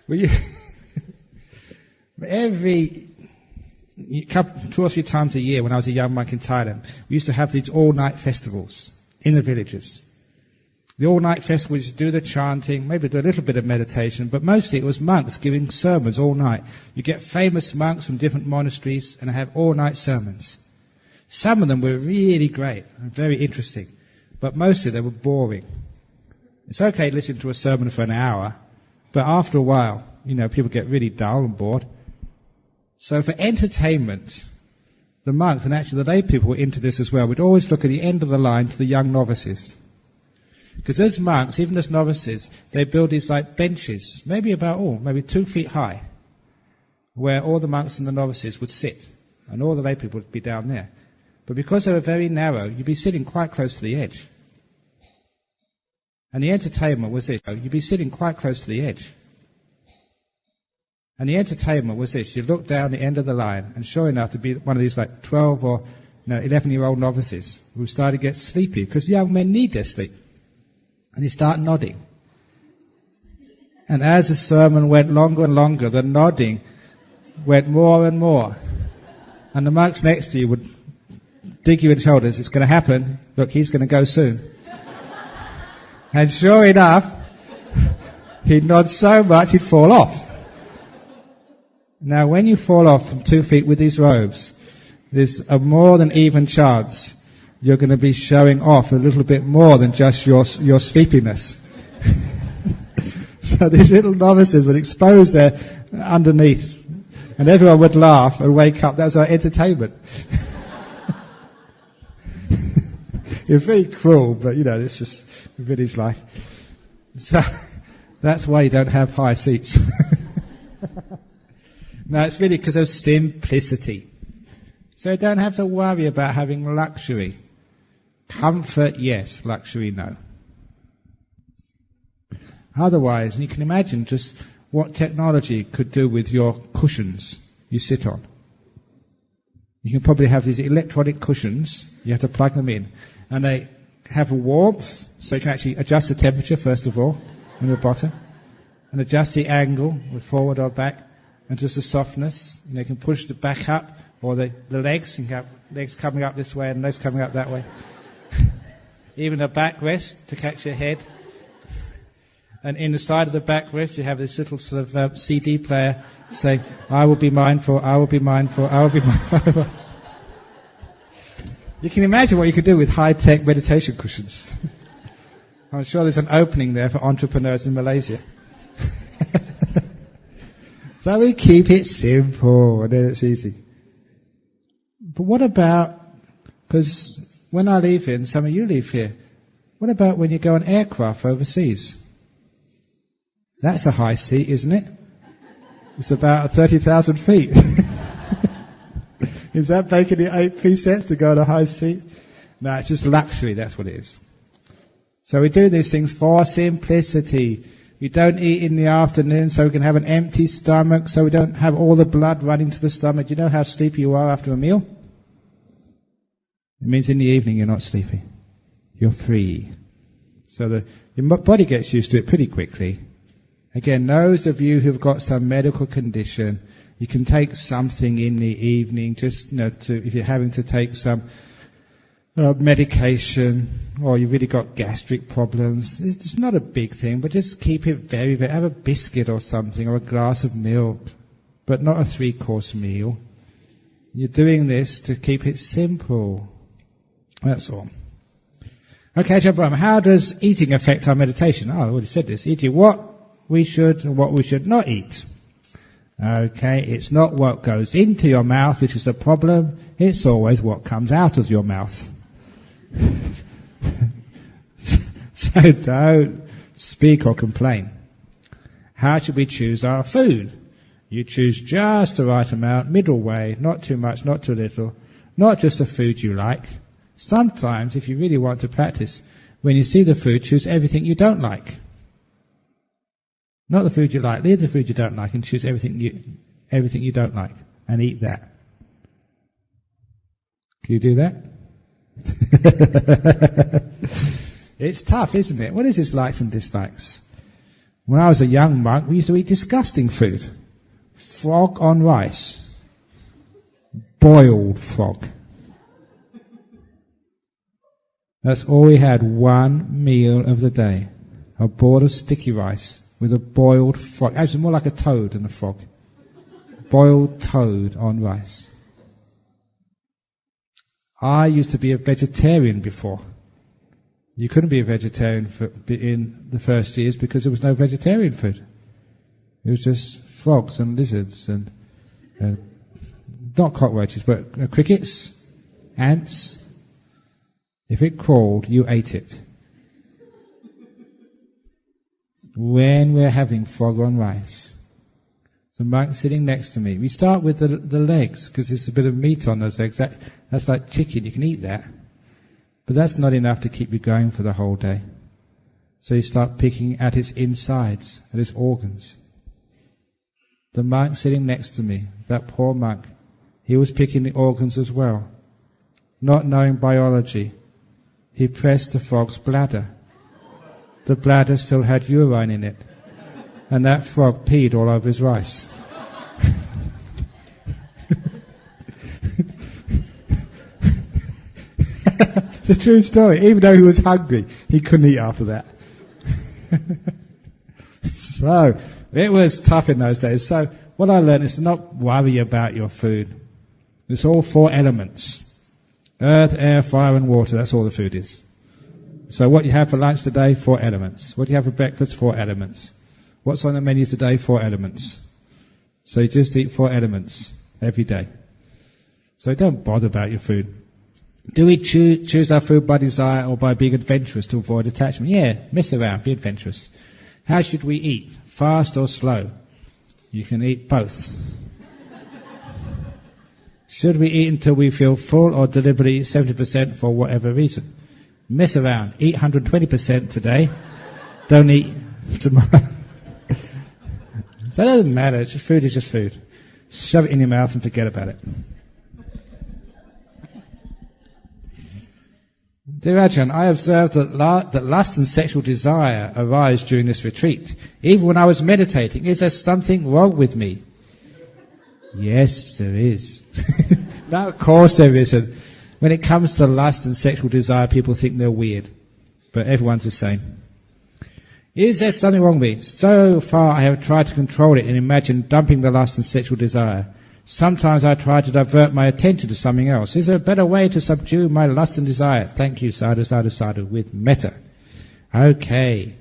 Well, two or three times a year when I was a young monk in Thailand, we used to have these all-night festivals in the villages. The all-night festivals do the chanting, maybe do a little bit of meditation, but mostly it was monks giving sermons all night. You get famous monks from different monasteries and have all-night sermons. Some of them were really great and very interesting, but mostly they were boring. It's okay to listen to a sermon for an hour, but after a while, people get really dull and bored. So for entertainment, the monks, and actually the lay people were into this as well, would always look at the end of the line to the young novices. Because as monks, even as novices, they build these like benches, maybe 2 feet high, where all the monks and the novices would sit, and all the lay people would be down there. But because they were very narrow, you'd be sitting quite close to the edge. And the entertainment was this: you'd be sitting quite close to the edge. And the entertainment was this: you'd look down the end of the line, and sure enough, there'd be one of these like 12 or 11-year-old novices who started to get sleepy, because young men need their sleep. And he started nodding. And as the sermon went longer and longer, the nodding went more and more. And the monks next to you would dig you in the shoulders. It's going to happen. Look, he's going to go soon. And sure enough, he'd nod so much he'd fall off. Now, when you fall off from 2 feet with these robes, there's a more than even chance you're going to be showing off a little bit more than just your sleepiness. So these little novices would expose their underneath, and everyone would laugh and wake up. That was our entertainment. It's very cruel, but it's just Village life. So that's why you don't have high seats. No, it's really because of simplicity. So you don't have to worry about having luxury. Comfort, yes. Luxury, no. Otherwise, you can imagine just what technology could do with your cushions you sit on. You can probably have these electronic cushions. You have to plug them in. And they have a warmth, so you can actually adjust the temperature, first of all, on the bottom. And adjust the angle, forward or back, and just the softness. And you can push the back up, or the legs. You can have legs coming up this way and legs coming up that way. Even a backrest to catch your head. And in the side of the backrest, you have this little sort of CD player saying, I will be mindful, I will be mindful, I will be mindful. You can imagine what you could do with high-tech meditation cushions. I'm sure there's an opening there for entrepreneurs in Malaysia. So we keep it simple, and then it's easy. But what about, because when I leave here, and some of you leave here, what about when you go on aircraft overseas? That's a high seat, isn't it? It's about 30,000 feet. Is that breaking the 8 precepts to go on a high seat? No, it's just luxury, that's what it is. So we do these things for simplicity. We don't eat in the afternoon so we can have an empty stomach, so we don't have all the blood running to the stomach. You know how sleepy you are after a meal? It means in the evening you're not sleepy. You're free. So your body gets used to it pretty quickly. Again, those of you who've got some medical condition, you can take something in the evening, just if you're having to take some medication, or you've really got gastric problems. It's not a big thing, but just keep it very, very. Have a biscuit or something, or a glass of milk, but not a 3-course meal. You're doing this to keep it simple. That's all. Okay, Ajahn Brahm, how does eating affect our meditation? I already said this. Eating what we should and what we should not eat. Okay, it's not what goes into your mouth which is the problem. It's always what comes out of your mouth. So don't speak or complain. How should we choose our food? You choose just the right amount, middle way, not too much, not too little, not just the food you like. Sometimes, if you really want to practice, when you see the food, choose everything you don't like. Not the food you like. Leave the food you don't like and choose everything you don't like and eat that. Can you do that? It's tough, isn't it? What is this likes and dislikes? When I was a young monk, we used to eat disgusting food. Frog on rice. Boiled frog. That's all we had, one meal of the day. A bowl of sticky rice with a boiled frog. Actually, more like a toad than a frog. Boiled toad on rice. I used to be a vegetarian before. You couldn't be a vegetarian in the first years because there was no vegetarian food. It was just frogs and lizards and not cockroaches, but crickets, ants. If it crawled, you ate it. when we're having frog on rice. The monk sitting next to me. We start with the legs, because there's a bit of meat on those legs. That's like chicken, you can eat that. But that's not enough to keep you going for the whole day. So you start picking at its insides, at its organs. The monk sitting next to me, that poor monk, he was picking the organs as well. Not knowing biology, he pressed the frog's bladder. The bladder still had urine in it, and that frog peed all over his rice. It's a true story. Even though he was hungry, he couldn't eat after that. So, it was tough in those days. So, what I learned is to not worry about your food. It's all 4 elements. Earth, air, fire and water, that's all the food is. So what you have for lunch today, 4 elements. What you have for breakfast, 4 elements. What's on the menu today, 4 elements. So you just eat 4 elements every day. So don't bother about your food. Do we choose our food by desire or by being adventurous to avoid attachment? Yeah, mess around, be adventurous. How should we eat? Fast or slow? You can eat both. Should we eat until we feel full or deliberately eat 70% for whatever reason? Mess around. Eat 120% today. Don't eat tomorrow. So that doesn't matter. It's just food is just food. Shove it in your mouth and forget about it. Dear Ajahn, I observed that lust and sexual desire arise during this retreat, even when I was meditating. Is there something wrong with me? Yes, there is. No, of course there isn't. When it comes to lust and sexual desire, people think they're weird. But everyone's the same. Is there something wrong with me? So far I have tried to control it and imagine dumping the lust and sexual desire. Sometimes I try to divert my attention to something else. Is there a better way to subdue my lust and desire? Thank you, sadhu, sadhu, sadhu, with metta. Okay.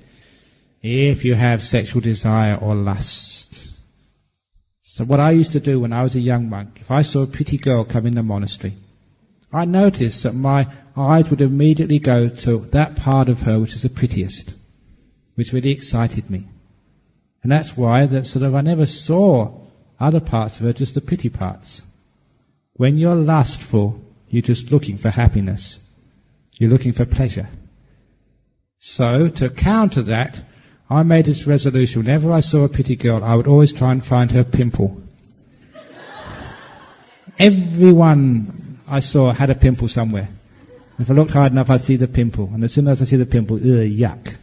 If you have sexual desire or lust. So what I used to do when I was a young monk, if I saw a pretty girl come in the monastery, I noticed that my eyes would immediately go to that part of her which is the prettiest, which really excited me. And that's why I never saw other parts of her, just the pretty parts. When you're lustful, you're just looking for happiness. You're looking for pleasure. So, to counter that, I made this resolution. Whenever I saw a pretty girl, I would always try and find her pimple. Everyone I saw had a pimple somewhere. If I looked hard enough, I'd see the pimple. And as soon as I see the pimple, yuck.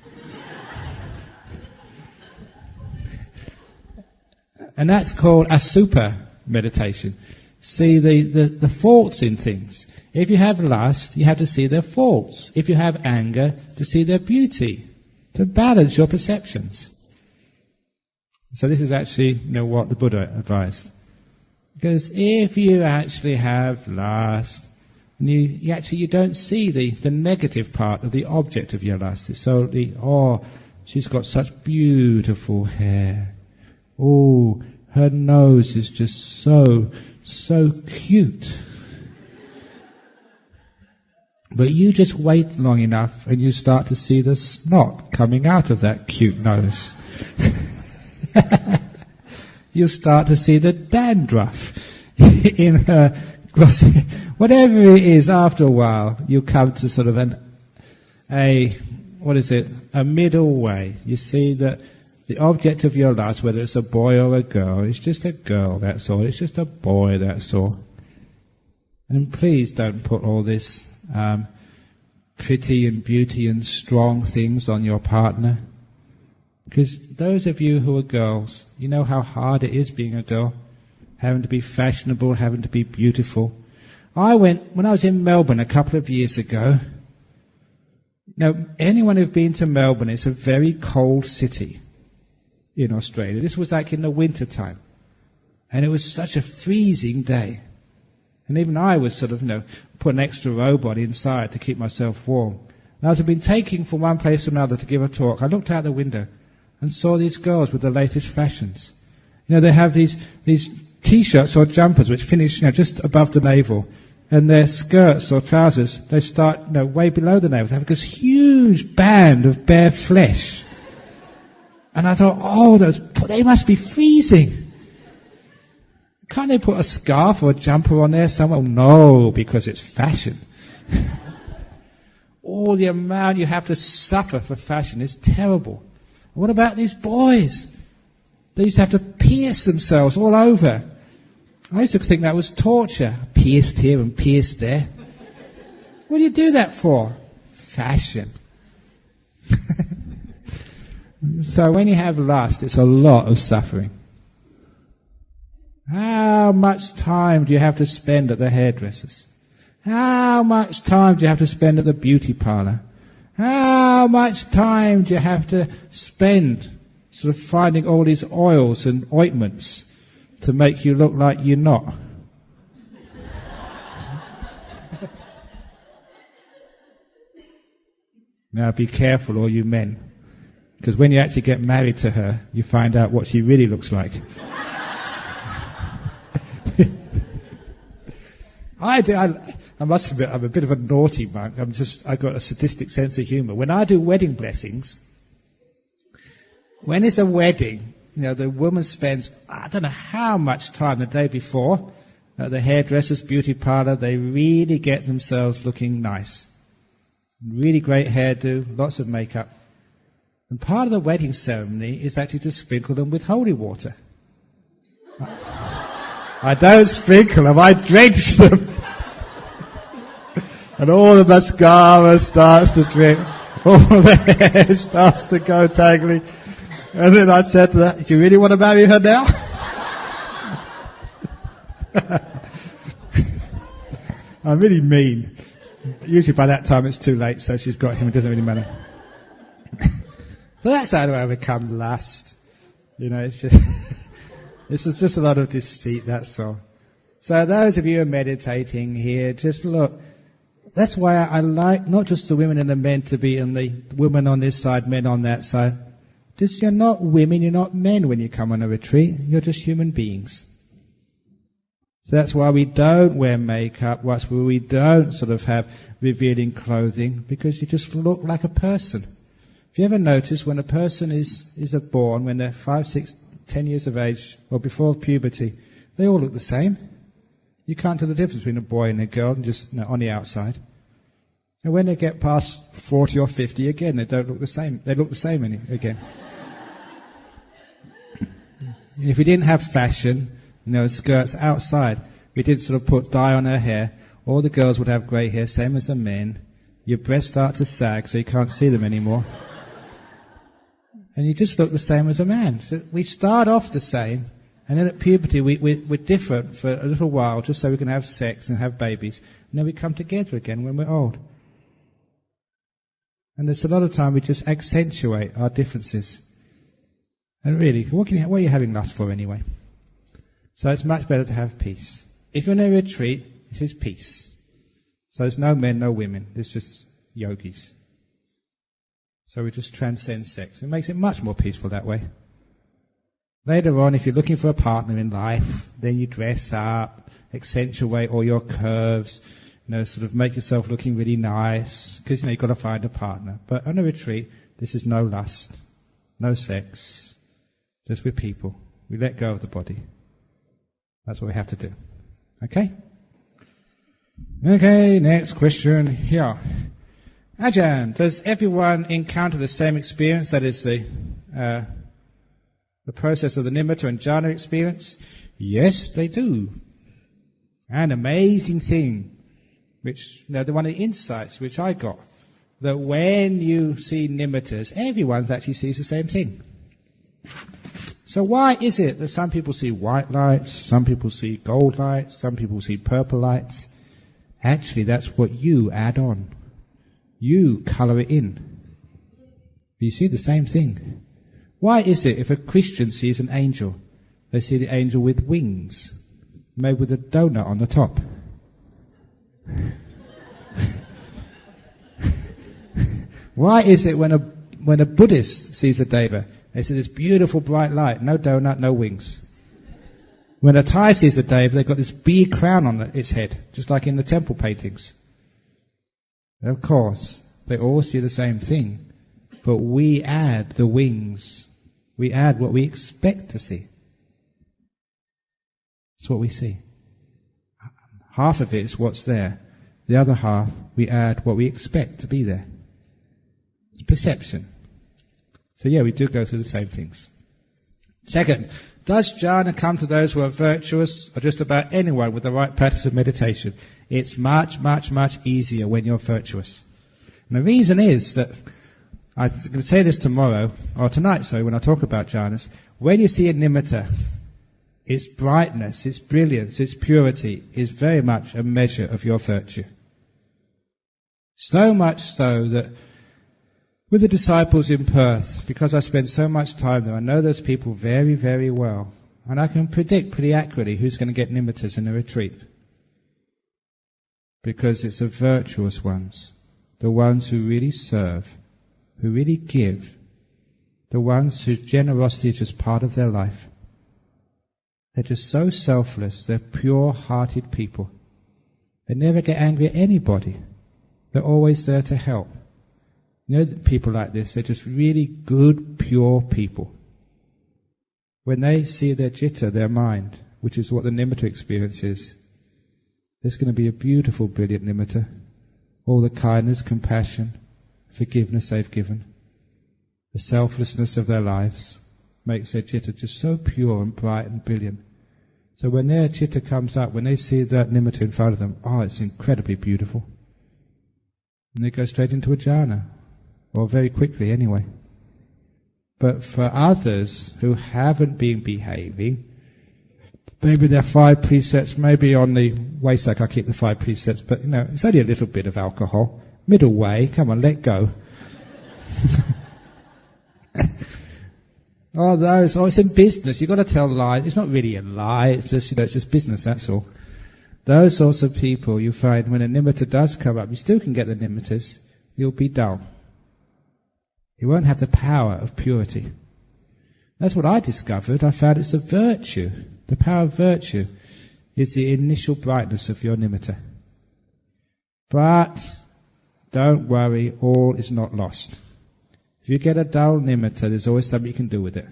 And that's called asupa meditation. See the faults in things. If you have lust, you have to see their faults. If you have anger, to see their beauty. To balance your perceptions. So this is actually what the Buddha advised. Because if you actually have lust, and you don't see the negative part of the object of your lust. It's solely, she's got such beautiful hair. Oh, her nose is just so cute. But you just wait long enough and you start to see the snot coming out of that cute nose. You'll start to see the dandruff in her glossy. Whatever it is, after a while, you come to sort of a middle way. You see that the object of your lust, whether it's a boy or a girl, is just a girl, that's all. It's just a boy, that's all. And please don't put all this pretty and beauty and strong things on your partner. Because those of you who are girls, you know how hard it is being a girl. Having to be fashionable, having to be beautiful. When I was in Melbourne a couple of years ago, anyone who's been to Melbourne, it's a very cold city in Australia. This was like in the winter time. And it was such a freezing day. And even I was put an extra robe on inside to keep myself warm. And as I've been taking from one place to another to give a talk, I looked out the window and saw these girls with the latest fashions. They have these T-shirts or jumpers which finish just above the navel. And their skirts or trousers, they start way below the navel. They have this huge band of bare flesh. And I thought, oh, they must be freezing. Can't they put a scarf or a jumper on there somewhere? No, because it's fashion. All the amount you have to suffer for fashion is terrible. What about these boys? They used to have to pierce themselves all over. I used to think that was torture. Pierced here and pierced there. What do you do that for? Fashion. So when you have lust, it's a lot of suffering. How much time do you have to spend at the hairdressers? How much time do you have to spend at the beauty parlour? How much time do you have to spend sort of finding all these oils and ointments to make you look like you're not? Now be careful, all you men, because when you actually get married to her, you find out what she really looks like. I must admit, I'm a bit of a naughty monk. I've got a sadistic sense of humour. When I do wedding blessings, when it's a wedding, the woman spends, I don't know how much time the day before at the hairdresser's beauty parlour. They really get themselves looking nice. Really great hairdo, lots of makeup. And part of the wedding ceremony is actually to sprinkle them with holy water. I don't sprinkle them, I drench them. And all the mascara starts to drip, all the hair starts to go tangly. And then I said to her, do you really want to marry her now? I'm really mean. Usually by that time it's too late, so she's got him, it doesn't really matter. So that's how to overcome lust. It's just, it's just a lot of deceit, that's all. So those of you who are meditating here, just look. That's why I like not just the women and the men to be in the women on this side, men on that side. Just you're not women, you're not men when you come on a retreat. You're just human beings. So that's why we don't wear makeup, that's why we don't sort of have revealing clothing, because you just look like a person. If you ever notice, when a person is born, when they're 5, 6, 10 years of age, or before puberty, they all look the same. You can't tell the difference between a boy and a girl just on the outside. And when they get past 40 or 50, again, they don't look the same. They look the same again. If we didn't have fashion, skirts outside, we didn't sort of put dye on her hair, all the girls would have grey hair, same as the men. Your breasts start to sag, so you can't see them anymore. And you just look the same as a man. So we start off the same, and then at puberty we're different for a little while, just so we can have sex and have babies. And then we come together again when we're old. And there's a lot of time we just accentuate our differences. And really, what are you having lust for anyway? So it's much better to have peace. If you're in a retreat, this is peace. So there's no men, no women. There's just yogis. So we just transcend sex. It makes it much more peaceful that way. Later on, if you're looking for a partner in life, then you dress up, accentuate all your curves, sort of make yourself looking really nice, because you've got to find a partner. But on a retreat, this is no lust, no sex, just with people. We let go of the body. That's what we have to do. Okay? Okay, next question here. Ajahn, does everyone encounter the same experience, that is the process of the nimitta and jhana experience? Yes, they do. An amazing thing, which, one of the insights which I got, that when you see nimittas, everyone actually sees the same thing. So why is it that some people see white lights, some people see gold lights, some people see purple lights? Actually, that's what you add on. You colour it in. You see the same thing. Why is it if a Christian sees an angel, they see the angel with wings, made with a donut on the top? Why is it when a Buddhist sees a deva, they see this beautiful bright light, no donut, no wings? When a Thai sees a deva, they've got this bee crown on its head, just like in the temple paintings. Of course, they all see the same thing, but we add the wings We add what we expect to see. It's what we see. Half of it is what's there. The other half, we add what we expect to be there. It's perception. So yeah, we do go through the same things. Second, does jhana come to those who are virtuous or just about anyone with the right practice of meditation? It's much, much, much easier when you're virtuous. And the reason is that, I'm going to say this tomorrow, or tonight, sorry, when I talk about jhanas, when you see a nimitta, its brightness, its brilliance, its purity is very much a measure of your virtue. So much so that with the disciples in Perth, because I spend so much time there, I know those people very, very well. And I can predict pretty accurately who's going to get nimittas in the retreat. Because it's the virtuous ones, the ones who really serve, who really give, the ones whose generosity is just part of their life. They're just so selfless, they're pure-hearted people. They never get angry at anybody. They're always there to help. You know, people like this, they're just really good, pure people. When they see their citta, their mind, which is what the nimitta experience is, there's going to be a beautiful, brilliant nimitta. All the kindness, compassion, forgiveness they've given, the selflessness of their lives makes their citta just so pure and bright and brilliant. So when their citta comes up, when they see that nimitta in front of them, it's incredibly beautiful. And they go straight into a jhana. Or very quickly anyway. But for others who haven't been behaving, maybe their 5 precepts, maybe on the waistsack I keep the 5 precepts, but it's only a little bit of alcohol. Middle way, come on, let go. It's in business, you've got to tell lies. It's not really a lie, it's just business, that's all. Those sorts of people, you find when a nimitta does come up, you still can get the nimittas, you'll be dull. You won't have the power of purity. That's what I discovered. I found it's a virtue. The power of virtue is the initial brightness of your nimitta. But don't worry, all is not lost. If you get a dull nimitta, there's always something you can do with it.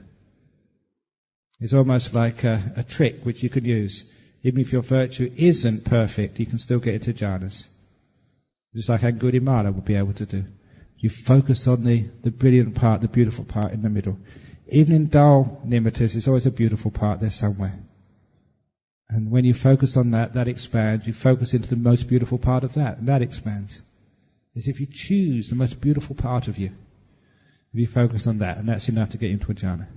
It's almost like a trick which you could use. Even if your virtue isn't perfect, you can still get into jhanas. Just like Angulimala would be able to do. You focus on the brilliant part, the beautiful part in the middle. Even in dull nimittas, there's always a beautiful part there somewhere. And when you focus on that, that expands. You focus into the most beautiful part of that, and that expands. As if you choose the most beautiful part of you. If you focus on that, and that's enough to get into a jhana.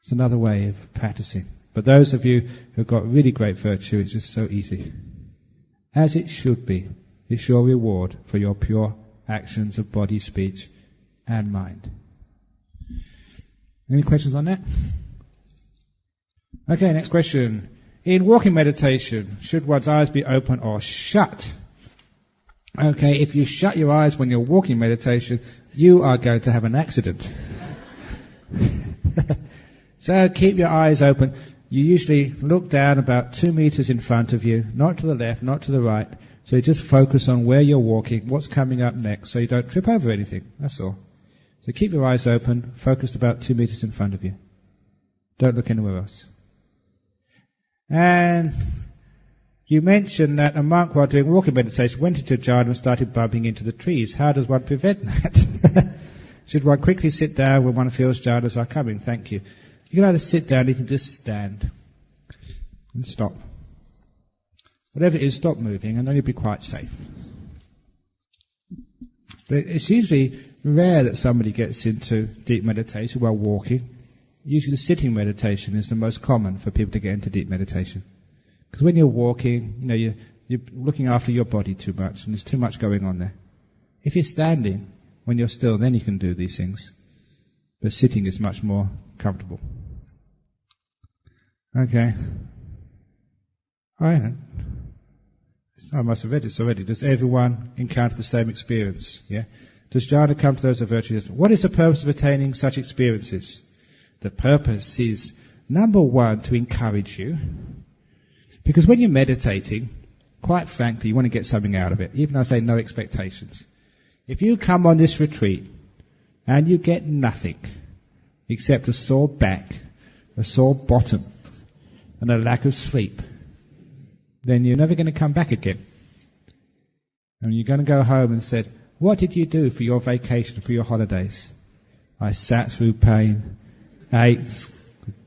It's another way of practicing. But those of you who've got really great virtue, it's just so easy. As it should be. It's your reward for your pure actions of body, speech, and mind. Any questions on that? Okay, next question. In walking meditation, should one's eyes be open or shut? Okay, if you shut your eyes when you're walking meditation, you are going to have an accident. So keep your eyes open. You usually look down about 2 meters in front of you, not to the left, not to the right. So you just focus on where you're walking, what's coming up next, so you don't trip over anything. That's all. So keep your eyes open, focused about 2 meters in front of you. Don't look anywhere else. And you mentioned that a monk, while doing walking meditation, went into jhana and started bumping into the trees. How does one prevent that? Should one quickly sit down when one feels jhanas are coming? Thank you. You can either sit down, you can just stand and stop. Whatever it is, stop moving, and then you'll be quite safe. But it's usually rare that somebody gets into deep meditation while walking. Usually the sitting meditation is the most common for people to get into deep meditation. Because when you're walking, you're looking after your body too much, and there's too much going on there. If you're standing, when you're still, then you can do these things. But sitting is much more comfortable. Okay. I must have read this already. Does everyone encounter the same experience? Yeah. Does jhana come to those of virtuous? What is the purpose of attaining such experiences? The purpose is, number one, to encourage you. Because when you're meditating, quite frankly, you want to get something out of it. Even though I say no expectations. If you come on this retreat and you get nothing, except a sore back, a sore bottom, and a lack of sleep, then you're never going to come back again. And you're going to go home and say, what did you do for your vacation, for your holidays? I sat through pain, ate,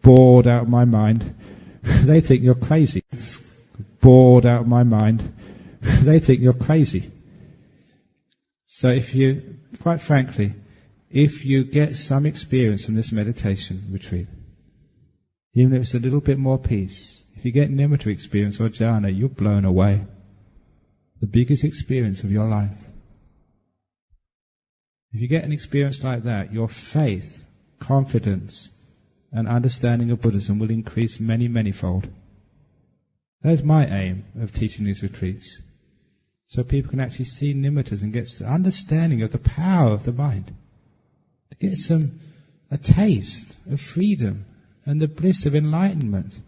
bored out of my mind. They think you're crazy. Bored out of my mind. They think you're crazy. So if you, quite frankly, if you get some experience from this meditation retreat, even if it's a little bit more peace, if you get nimitta experience or jhana, you're blown away. The biggest experience of your life. If you get an experience like that, your faith, confidence, and understanding of Buddhism will increase many, many-fold. That's my aim of teaching these retreats. So people can actually see nimittas and get an understanding of the power of the mind. To get a taste of freedom and the bliss of enlightenment.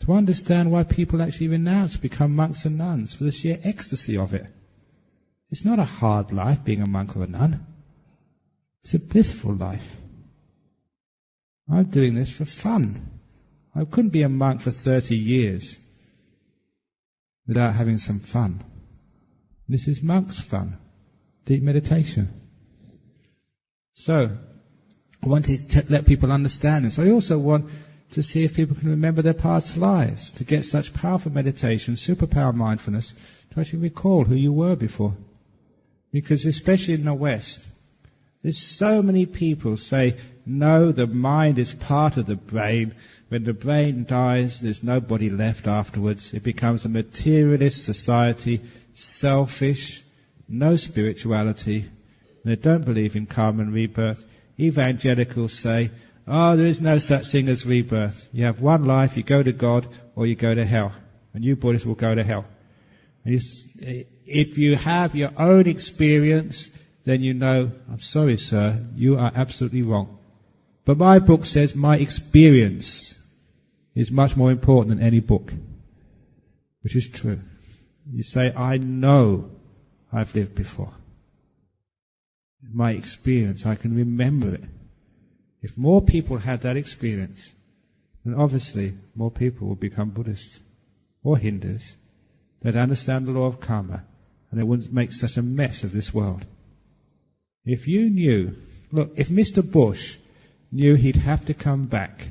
To understand why people actually renounce, become monks and nuns, for the sheer ecstasy of it. It's not a hard life being a monk or a nun. It's a blissful life. I'm doing this for fun. I couldn't be a monk for 30 years without having some fun. This is monk's fun, deep meditation. So, I want to let people understand this. I also want to see if people can remember their past lives, to get such powerful meditation, superpower mindfulness, to actually recall who you were before. Because especially in the West, there's so many people say, no, the mind is part of the brain. When the brain dies, there's nobody left afterwards. It becomes a materialist society, selfish, no spirituality. They don't believe in karma and rebirth. Evangelicals say, oh, there is no such thing as rebirth. You have one life, you go to God or you go to hell. And you Buddhists will go to hell. And if you have your own experience, then you know, I'm sorry, sir, you are absolutely wrong. But my book says my experience is much more important than any book, which is true. You say, I know I've lived before. My experience, I can remember it. If more people had that experience, then obviously more people will become Buddhists or Hindus. They'd understand the law of karma, and it wouldn't make such a mess of this world. If you knew, look, if Mr. Bush knew he'd have to come back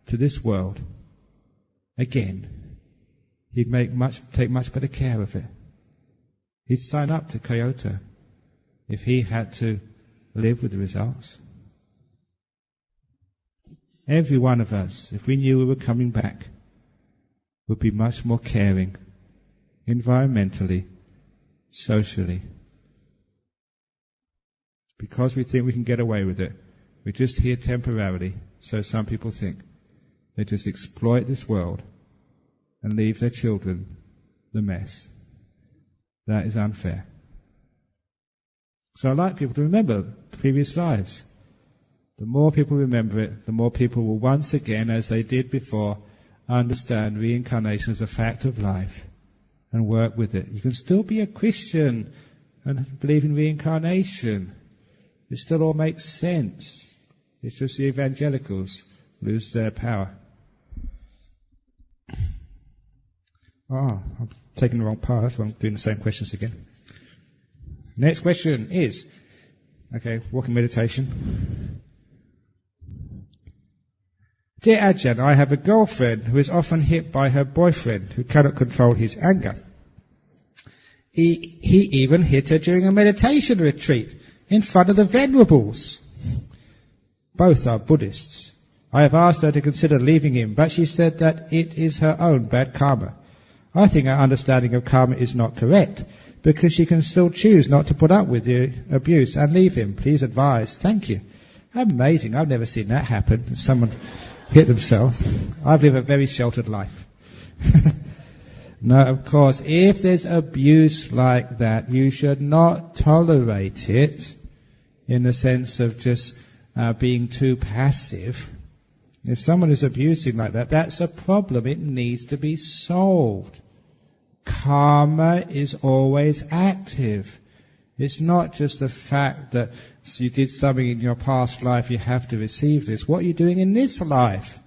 to this world again, he'd take much better care of it. He'd sign up to Kyoto if he had to live with the results. Every one of us, if we knew we were coming back, would be much more caring, environmentally, socially. Because we think we can get away with it, we're just here temporarily, so some people think. They just exploit this world and leave their children the mess. That is unfair. So I'd like people to remember previous lives. The more people remember it, the more people will once again, as they did before, understand reincarnation as a fact of life and work with it. You can still be a Christian and believe in reincarnation. It still all makes sense. It's just the evangelicals lose their power. I'm taking the wrong path. That's why I'm doing the same questions again. Next question is, walking meditation. Dear Ajahn, I have a girlfriend who is often hit by her boyfriend who cannot control his anger. He even hit her during a meditation retreat in front of the venerables. Both are Buddhists. I have asked her to consider leaving him, but she said that it is her own bad karma. I think her understanding of karma is not correct, because she can still choose not to put up with the abuse and leave him. Please advise. Thank you. Amazing. I've never seen that happen. Someone hit themselves. I've lived a very sheltered life. No, of course, if there's abuse like that, you should not tolerate it in the sense of just being too passive. If someone is abusing like that, that's a problem. It needs to be solved. Karma is always active. It's not just the fact that you did something in your past life, you have to receive this. What are you doing in this life?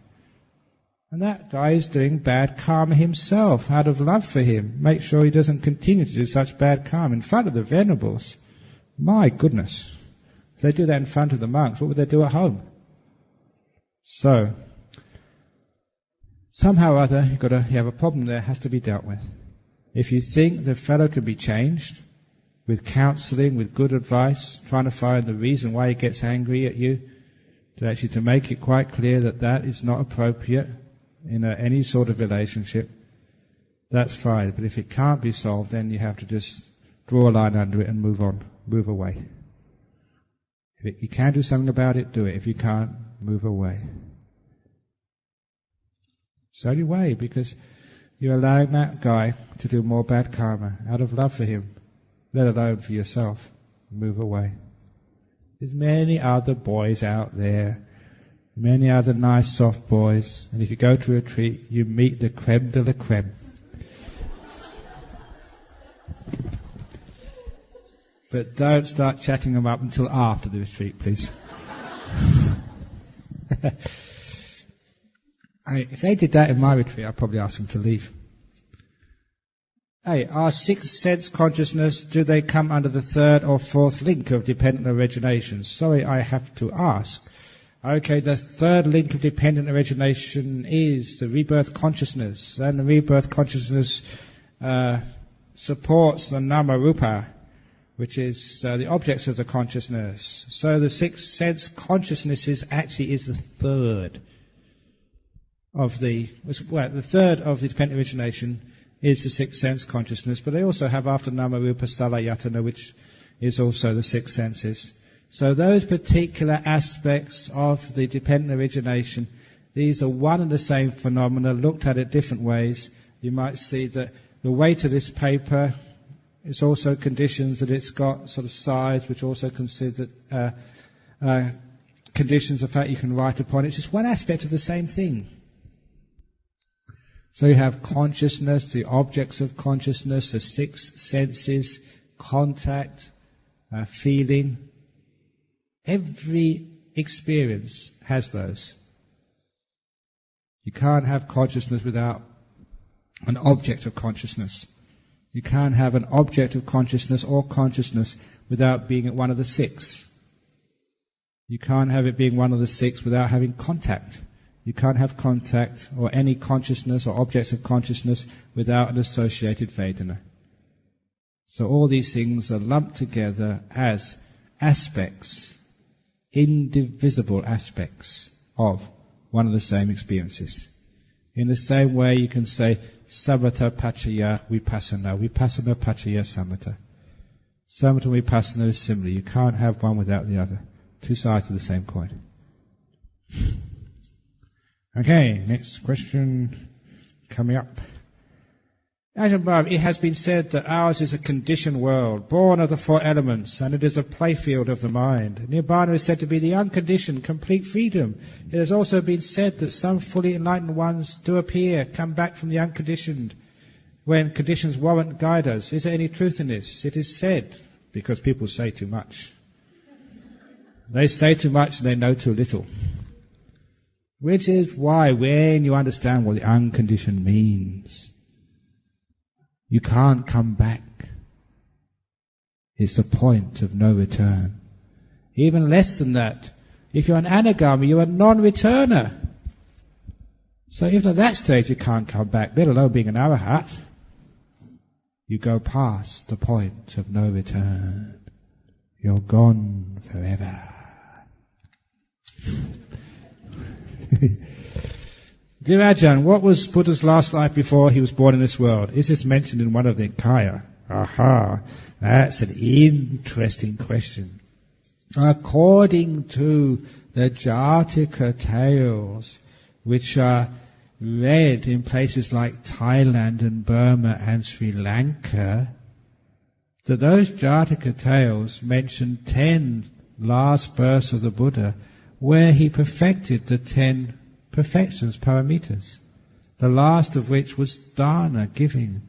And that guy is doing bad karma himself, out of love for him. Make sure he doesn't continue to do such bad karma in front of the venerables. My goodness. If they do that in front of the monks, what would they do at home? So, somehow or other, you have a problem there, has to be dealt with. If you think the fellow can be changed, with counselling, with good advice, trying to find the reason why he gets angry at you, to make it quite clear that that is not appropriate in any sort of relationship, that's fine. But if it can't be solved, then you have to just draw a line under it and move on, move away. If you can do something about it, do it. If you can't, move away. It's the only way, because you're allowing that guy to do more bad karma out of love for him, let alone for yourself. Move away. There's many other boys out there, many other nice soft boys, and if you go to a retreat, you meet the creme de la creme. But don't start chatting them up until after the retreat, please. If they did that in my retreat, I'd probably ask them to leave. Hey, our sixth sense consciousness, do they come under the third or fourth link of dependent origination? Sorry, I have to ask. Okay, the third link of dependent origination is the rebirth consciousness, and the rebirth consciousness supports the nama rupa, which is the objects of the consciousness. So the sixth sense consciousness is the third of the third of the dependent origination is the sixth sense consciousness, but they also have after nama rupa sthala yatana, which is also the six senses. So those particular aspects of the dependent origination, these are one and the same phenomena, looked at different ways. You might see that the weight of this paper is also conditions that it's got sort of size, which also consider conditions of fact you can write upon. It's just one aspect of the same thing. So you have consciousness, the objects of consciousness, the six senses, contact, feeling. Every experience has those. You can't have consciousness without an object of consciousness. You can't have an object of consciousness or consciousness without being at one of the six. You can't have it being one of the six without having contact. You can't have contact or any consciousness or objects of consciousness without an associated Vedana. So all these things are lumped together as aspects, indivisible aspects of one of the same experiences. In the same way you can say samatha paccaya vipassana, vipassana paccaya samatha. Samatha and vipassana is similar. You can't have one without the other. Two sides of the same coin. Okay, next question coming up. Ajahn Brahm, it has been said that ours is a conditioned world, born of the four elements, and it is a playfield of the mind. Nibbana is said to be the unconditioned, complete freedom. It has also been said that some fully enlightened ones do appear, come back from the unconditioned, when conditions warrant guide us. Is there any truth in this? It is said, because people say too much. They say too much and they know too little. Which is why when you understand what the unconditioned means, you can't come back. It's the point of no return. Even less than that, if you're an anagami, you're a non-returner. So even at that stage you can't come back, let alone being an arahat. You go past the point of no return. You're gone forever. Dear Ajahn, what was Buddha's last life before he was born in this world? Is this mentioned in one of the Nikaya? Aha, that's an interesting question. According to the Jataka tales, which are read in places like Thailand and Burma and Sri Lanka, that those Jataka tales mention 10 last births of the Buddha, where he perfected the 10 perfections, paramitas, the last of which was dana, giving,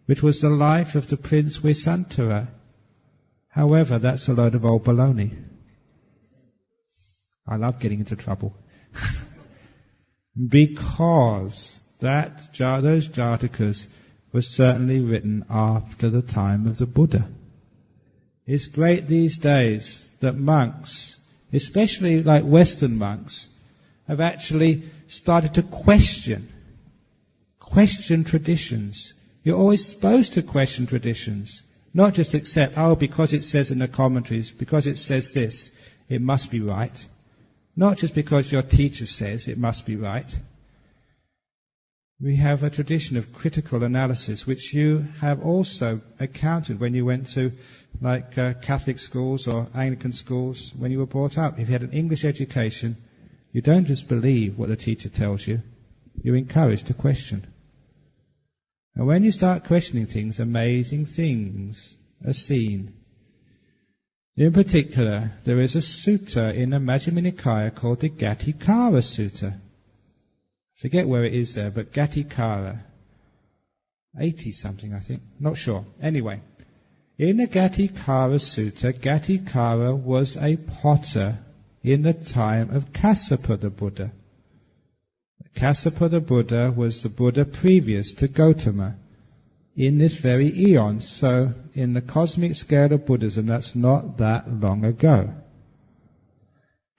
which was the life of the Prince Vesantara. However, that's a load of old baloney. I love getting into trouble. Because those Jatakas were certainly written after the time of the Buddha. It's great these days that monks, especially like Western monks, have actually started to question traditions. You're always supposed to question traditions, not just accept, because it says in the commentaries, because it says this, it must be right. Not just because your teacher says it must be right. We have a tradition of critical analysis, which you have also encountered when you went to Catholic schools or Anglican schools when you were brought up. If you had an English education, you don't just believe what the teacher tells you, you're encouraged to question. And when you start questioning things, amazing things are seen. In particular, there is a sutta in the Majjhima Nikaya called the Gatikara Sutta. I forget where it is there, but Gatikara, 80-something I think, not sure. Anyway, in the Gatikara Sutta, Gatikara was a potter in the time of Kassapa the Buddha. Kassapa the Buddha was the Buddha previous to Gautama in this very eon. So in the cosmic scale of Buddhism, that's not that long ago.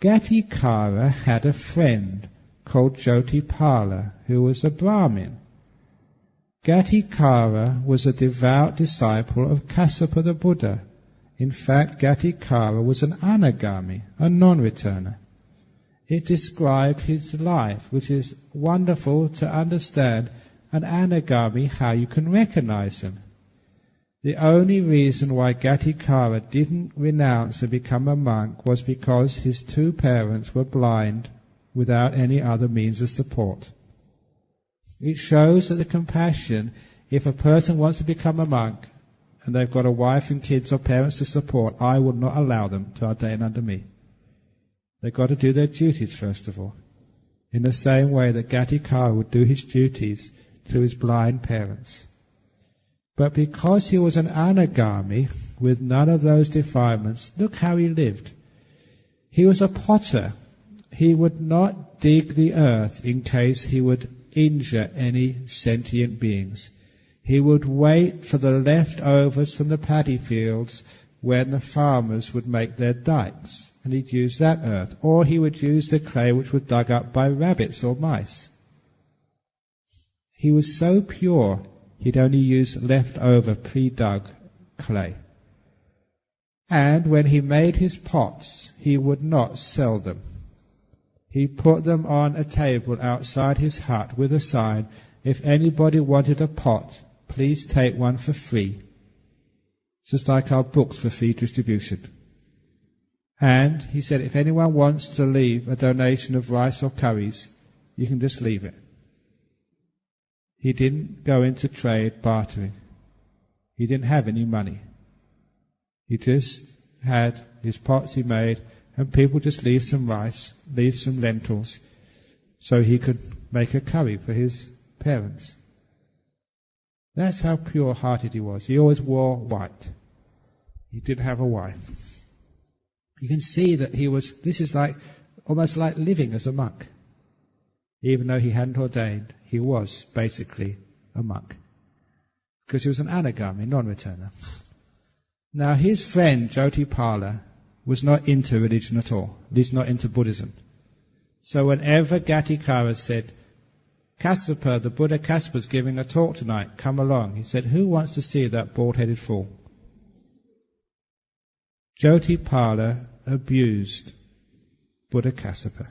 Gatikara had a friend called Jyotipala, who was a Brahmin. Gatikara was a devout disciple of Kassapa the Buddha. In fact, Gatikara was an anagami, a non-returner. It described his life, which is wonderful to understand an anagami, how you can recognize him. The only reason why Gatikara didn't renounce and become a monk was because his two parents were blind without any other means of support. It shows that the compassion, if a person wants to become a monk and they've got a wife and kids or parents to support, I will not allow them to ordain under me. They've got to do their duties first of all, in the same way that Gatikara would do his duties to his blind parents. But because he was an anagami with none of those defilements, look how he lived. He was a potter. He would not dig the earth in case he would injure any sentient beings. He would wait for the leftovers from the paddy fields when the farmers would make their dikes, and he'd use that earth. Or he would use the clay which was dug up by rabbits or mice. He was so pure, he'd only use leftover pre-dug clay. And when he made his pots, he would not sell them. He put them on a table outside his hut with a sign, if anybody wanted a pot, please take one for free. Just like our books for free distribution. And he said, if anyone wants to leave a donation of rice or curries, you can just leave it. He didn't go into trade bartering. He didn't have any money. He just had his pots he made, and people just leave some rice, leave some lentils, so he could make a curry for his parents. That's how pure-hearted he was. He always wore white. He did have a wife. You can see that this is almost like living as a monk. Even though he hadn't ordained, he was basically a monk. Because he was an anagami, non-returner. Now his friend, Jyotipala, was not into religion at all, at least not into Buddhism. So whenever Gatikara said, Kassapa, the Buddha Kassapa's giving a talk tonight, come along, he said, who wants to see that bald-headed fool? Jyotipala abused Buddha Kassapa.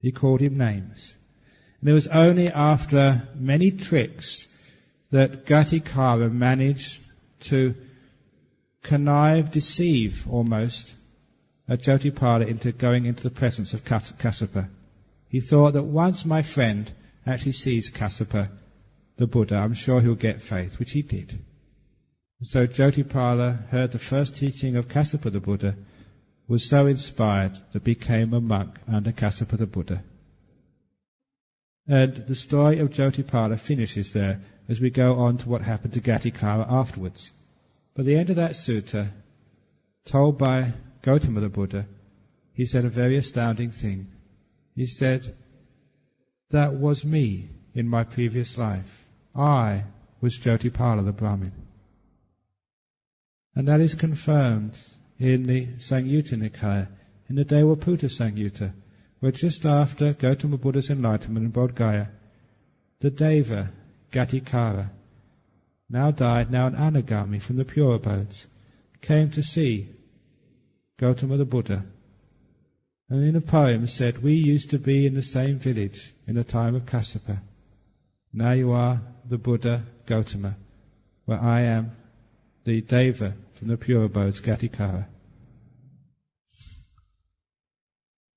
He called him names. And it was only after many tricks that Gatikara managed to connive, deceive almost, Jyotipala into going into the presence of Kassapa. He thought that once my friend actually sees Kassapa, the Buddha, I'm sure he'll get faith, which he did. So Jyotipala heard the first teaching of Kassapa the Buddha, was so inspired that became a monk under Kassapa the Buddha. And the story of Jyotipala finishes there as we go on to what happened to Gatikara afterwards. But at the end of that sutta, told by Gautama the Buddha, he said a very astounding thing. He said, that was me in my previous life. I was Jyotipala the Brahmin. And that is confirmed in the Samyutta Nikaya, in the Devaputta Samyutta, where just after Gautama Buddha's enlightenment in Bodh Gaya, the Deva, Gatikara, now died, now an anagami from the pure abodes, came to see Gautama the Buddha, and in a poem said, we used to be in the same village in the time of Kassapa. Now you are the Buddha Gautama, where I am the Deva from the pure abodes, Gatikara.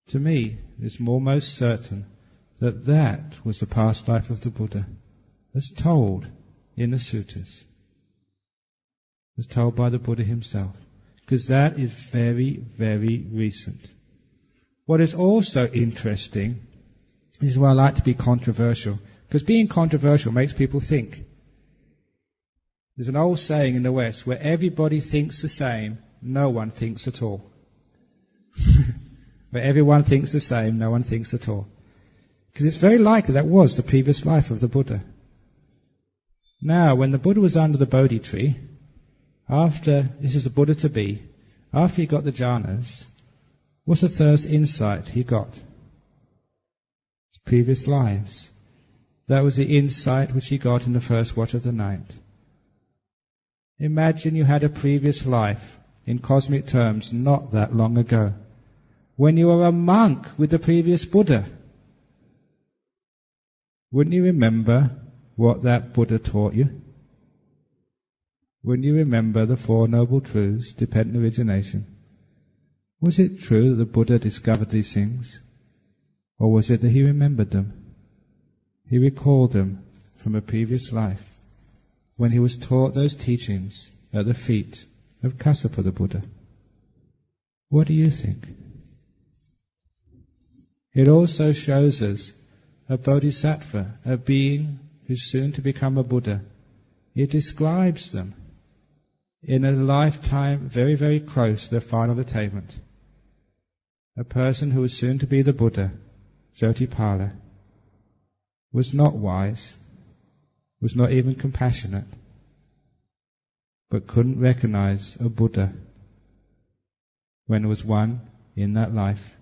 To me, it's almost certain that that was the past life of the Buddha, as told in the suttas, as told by the Buddha himself, because that is very, very recent. What is also interesting is why I like to be controversial, because being controversial makes people think. There's an old saying in the West, where everybody thinks the same, no one thinks at all. Where everyone thinks the same, no one thinks at all. Because it's very likely that was the previous life of the Buddha. Now, when the Buddha was under the Bodhi tree, this is the Buddha to be, after he got the jhanas, what's the first insight he got? His previous lives. That was the insight which he got in the first watch of the night. Imagine you had a previous life, in cosmic terms, not that long ago, when you were a monk with the previous Buddha. Wouldn't you remember what that Buddha taught you? Wouldn't you remember the Four Noble Truths, dependent origination? Was it true that the Buddha discovered these things? Or was it that he remembered them? He recalled them from a previous life, when he was taught those teachings at the feet of Kassapa the Buddha. What do you think? It also shows us a bodhisattva, a being who's soon to become a Buddha. It describes them in a lifetime very, very close to their final attainment. A person who was soon to be the Buddha, Jyotipala, was not wise, was not even compassionate, but couldn't recognize a Buddha when there was one in that life.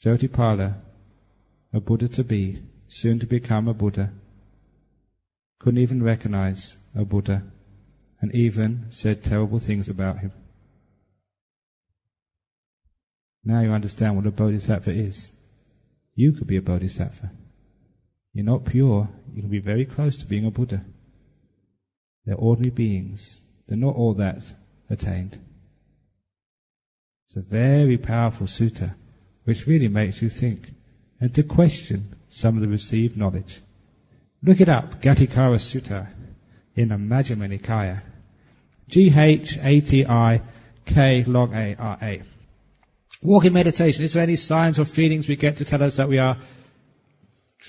Jyotipala, a Buddha to be, soon to become a Buddha, couldn't even recognize a Buddha, and even said terrible things about him. Now you understand what a bodhisattva is. You could be a bodhisattva. You're not pure, you can be very close to being a Buddha. They're ordinary beings. They're not all that attained. It's a very powerful sutta, which really makes you think and to question some of the received knowledge. Look it up, Gatikara Sutta, in the Majjhima Nikaya. Ghatikara. Walking meditation. Is there any signs or feelings we get to tell us that we are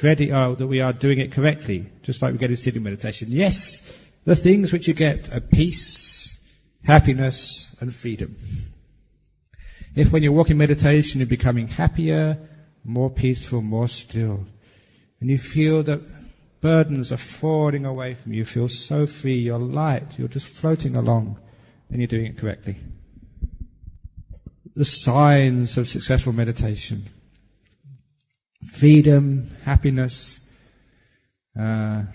that we are doing it correctly, just like we get in sitting meditation? Yes, the things which you get are peace, happiness, and freedom. If when you're walking meditation you're becoming happier, more peaceful, more still, and you feel that burdens are falling away from you, you feel so free, you're light, you're just floating along, then you're doing it correctly. The signs of successful meditation: freedom, happiness,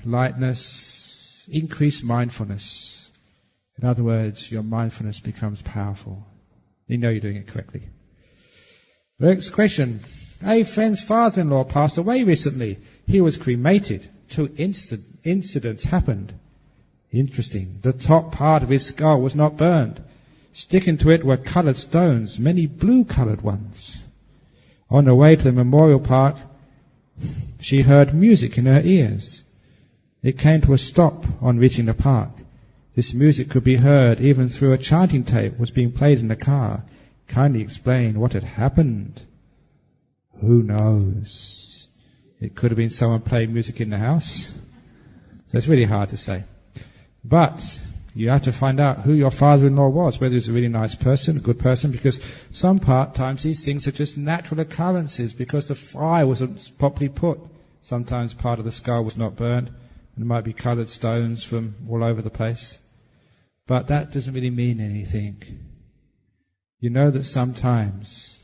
lightness, increased mindfulness. In other words, your mindfulness becomes powerful. You know you're doing it correctly. Next question. A friend's father-in-law passed away recently. He was cremated. 2 incidents happened. Interesting. The top part of his skull was not burned. Sticking to it were coloured stones, many blue-coloured ones. On the way to the memorial park, she heard music in her ears. It came to a stop on reaching the park. This music could be heard even through a chanting tape was being played in the car. Kindly explain what had happened. Who knows? It could have been someone playing music in the house. So it's really hard to say. But You have to find out who your father-in-law was, whether he's a really nice person, a good person, because sometimes these things are just natural occurrences because the fire wasn't properly put. Sometimes part of the skull was not burned, and there might be coloured stones from all over the place. But that doesn't really mean anything. You know that sometimes,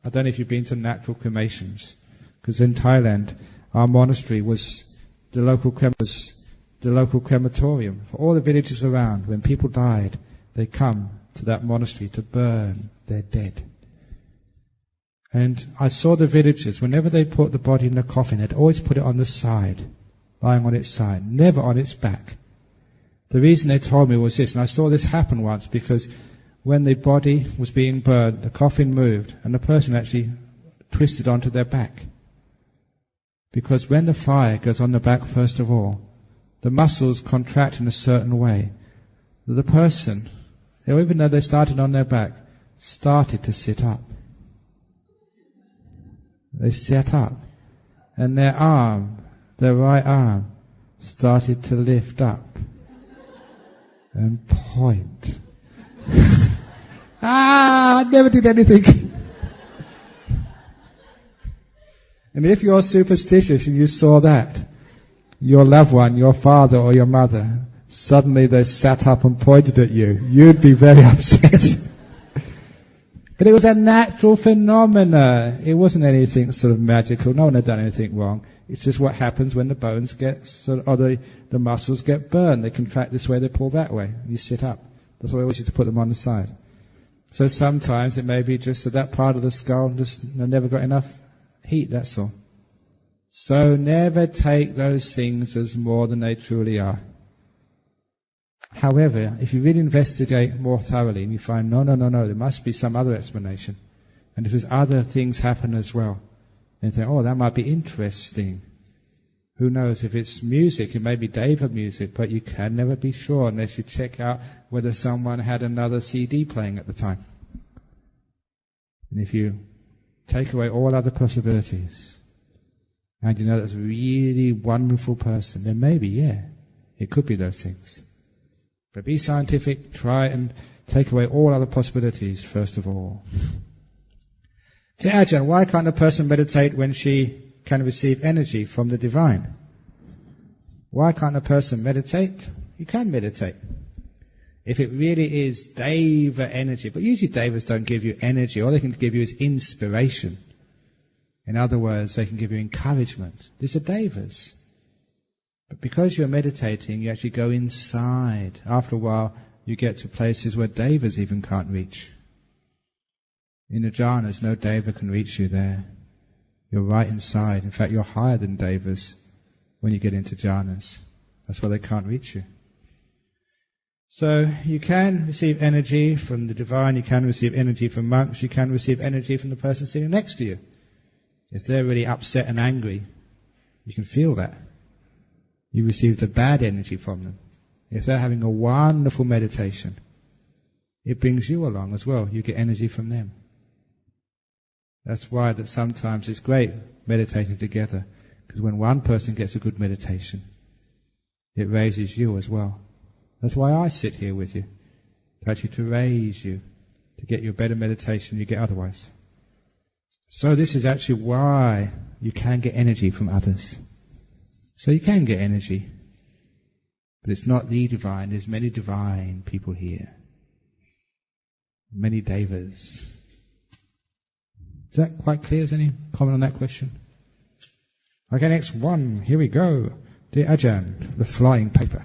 I don't know if you've been to natural cremations, because in Thailand, our monastery was the local crematorium. For all the villages around, when people died, they come to that monastery to burn their dead. And I saw the villagers, whenever they put the body in the coffin, they'd always put it on the side, lying on its side, never on its back. The reason they told me was this, and I saw this happen once, because when the body was being burned, the coffin moved, and the person actually twisted onto their back. Because when the fire goes on the back, first of all, the muscles contract in a certain way. The person, even though they started on their back, started to sit up. They sat up, and their right arm, started to lift up and point. I never did anything. And if you're superstitious and you saw that, your loved one, your father or your mother, suddenly they sat up and pointed at you, you'd be very upset. But it was a natural phenomena. It wasn't anything sort of magical. No one had done anything wrong. It's just what happens when the bones get, or the muscles get burned. They contract this way, they pull that way. You sit up. That's why I always used to put them on the side. So sometimes it may be just that part of the skull just never got enough heat, that's all. So never take those things as more than they truly are. However, if you really investigate more thoroughly and you find, no, there must be some other explanation. And if there's other things happen as well, then you think, oh, that might be interesting. Who knows, if it's music, it may be Deva music, but you can never be sure unless you check out whether someone had another CD playing at the time. And if you take away all other possibilities, and you know that's a really wonderful person, then maybe, yeah, it could be those things. But be scientific, try and take away all other possibilities first of all. Dear Ajahn, why can't a person meditate when she can receive energy from the divine? Why can't a person meditate? You can meditate. If it really is Deva energy, but usually Devas don't give you energy, all they can give you is inspiration. In other words, they can give you encouragement. These are Devas. But because you're meditating, you actually go inside. After a while, you get to places where Devas even can't reach. In the jhanas, no Deva can reach you there. You're right inside. In fact, you're higher than Devas when you get into jhanas. That's why they can't reach you. So you can receive energy from the divine, you can receive energy from monks, you can receive energy from the person sitting next to you. If they're really upset and angry, you can feel that. You receive the bad energy from them. If they're having a wonderful meditation, it brings you along as well. You get energy from them. That's why that sometimes it's great meditating together, because when one person gets a good meditation, it raises you as well. That's why I sit here with you, actually to raise you, to get you a better meditation than you get otherwise. So this is actually why you can get energy from others. So you can get energy, but it's not the divine. There's many divine people here, many devas. Is that quite clear? Is any comment on that question? Okay, next one. Here we go. Dear Ajahn, the flying paper.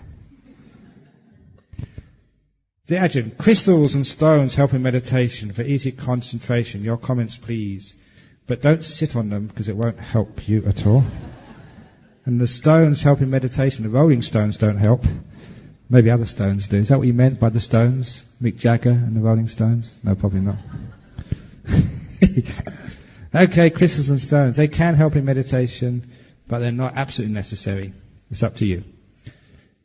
Dear Ajahn, crystals and stones help in meditation for easy concentration. Your comments, please. But don't sit on them because it won't help you at all. And the stones help in meditation. The rolling stones don't help. Maybe other stones do. Is that what you meant by the stones? Mick Jagger and the Rolling Stones? No, probably not. Okay, crystals and stones. They can help in meditation, but they're not absolutely necessary. It's up to you.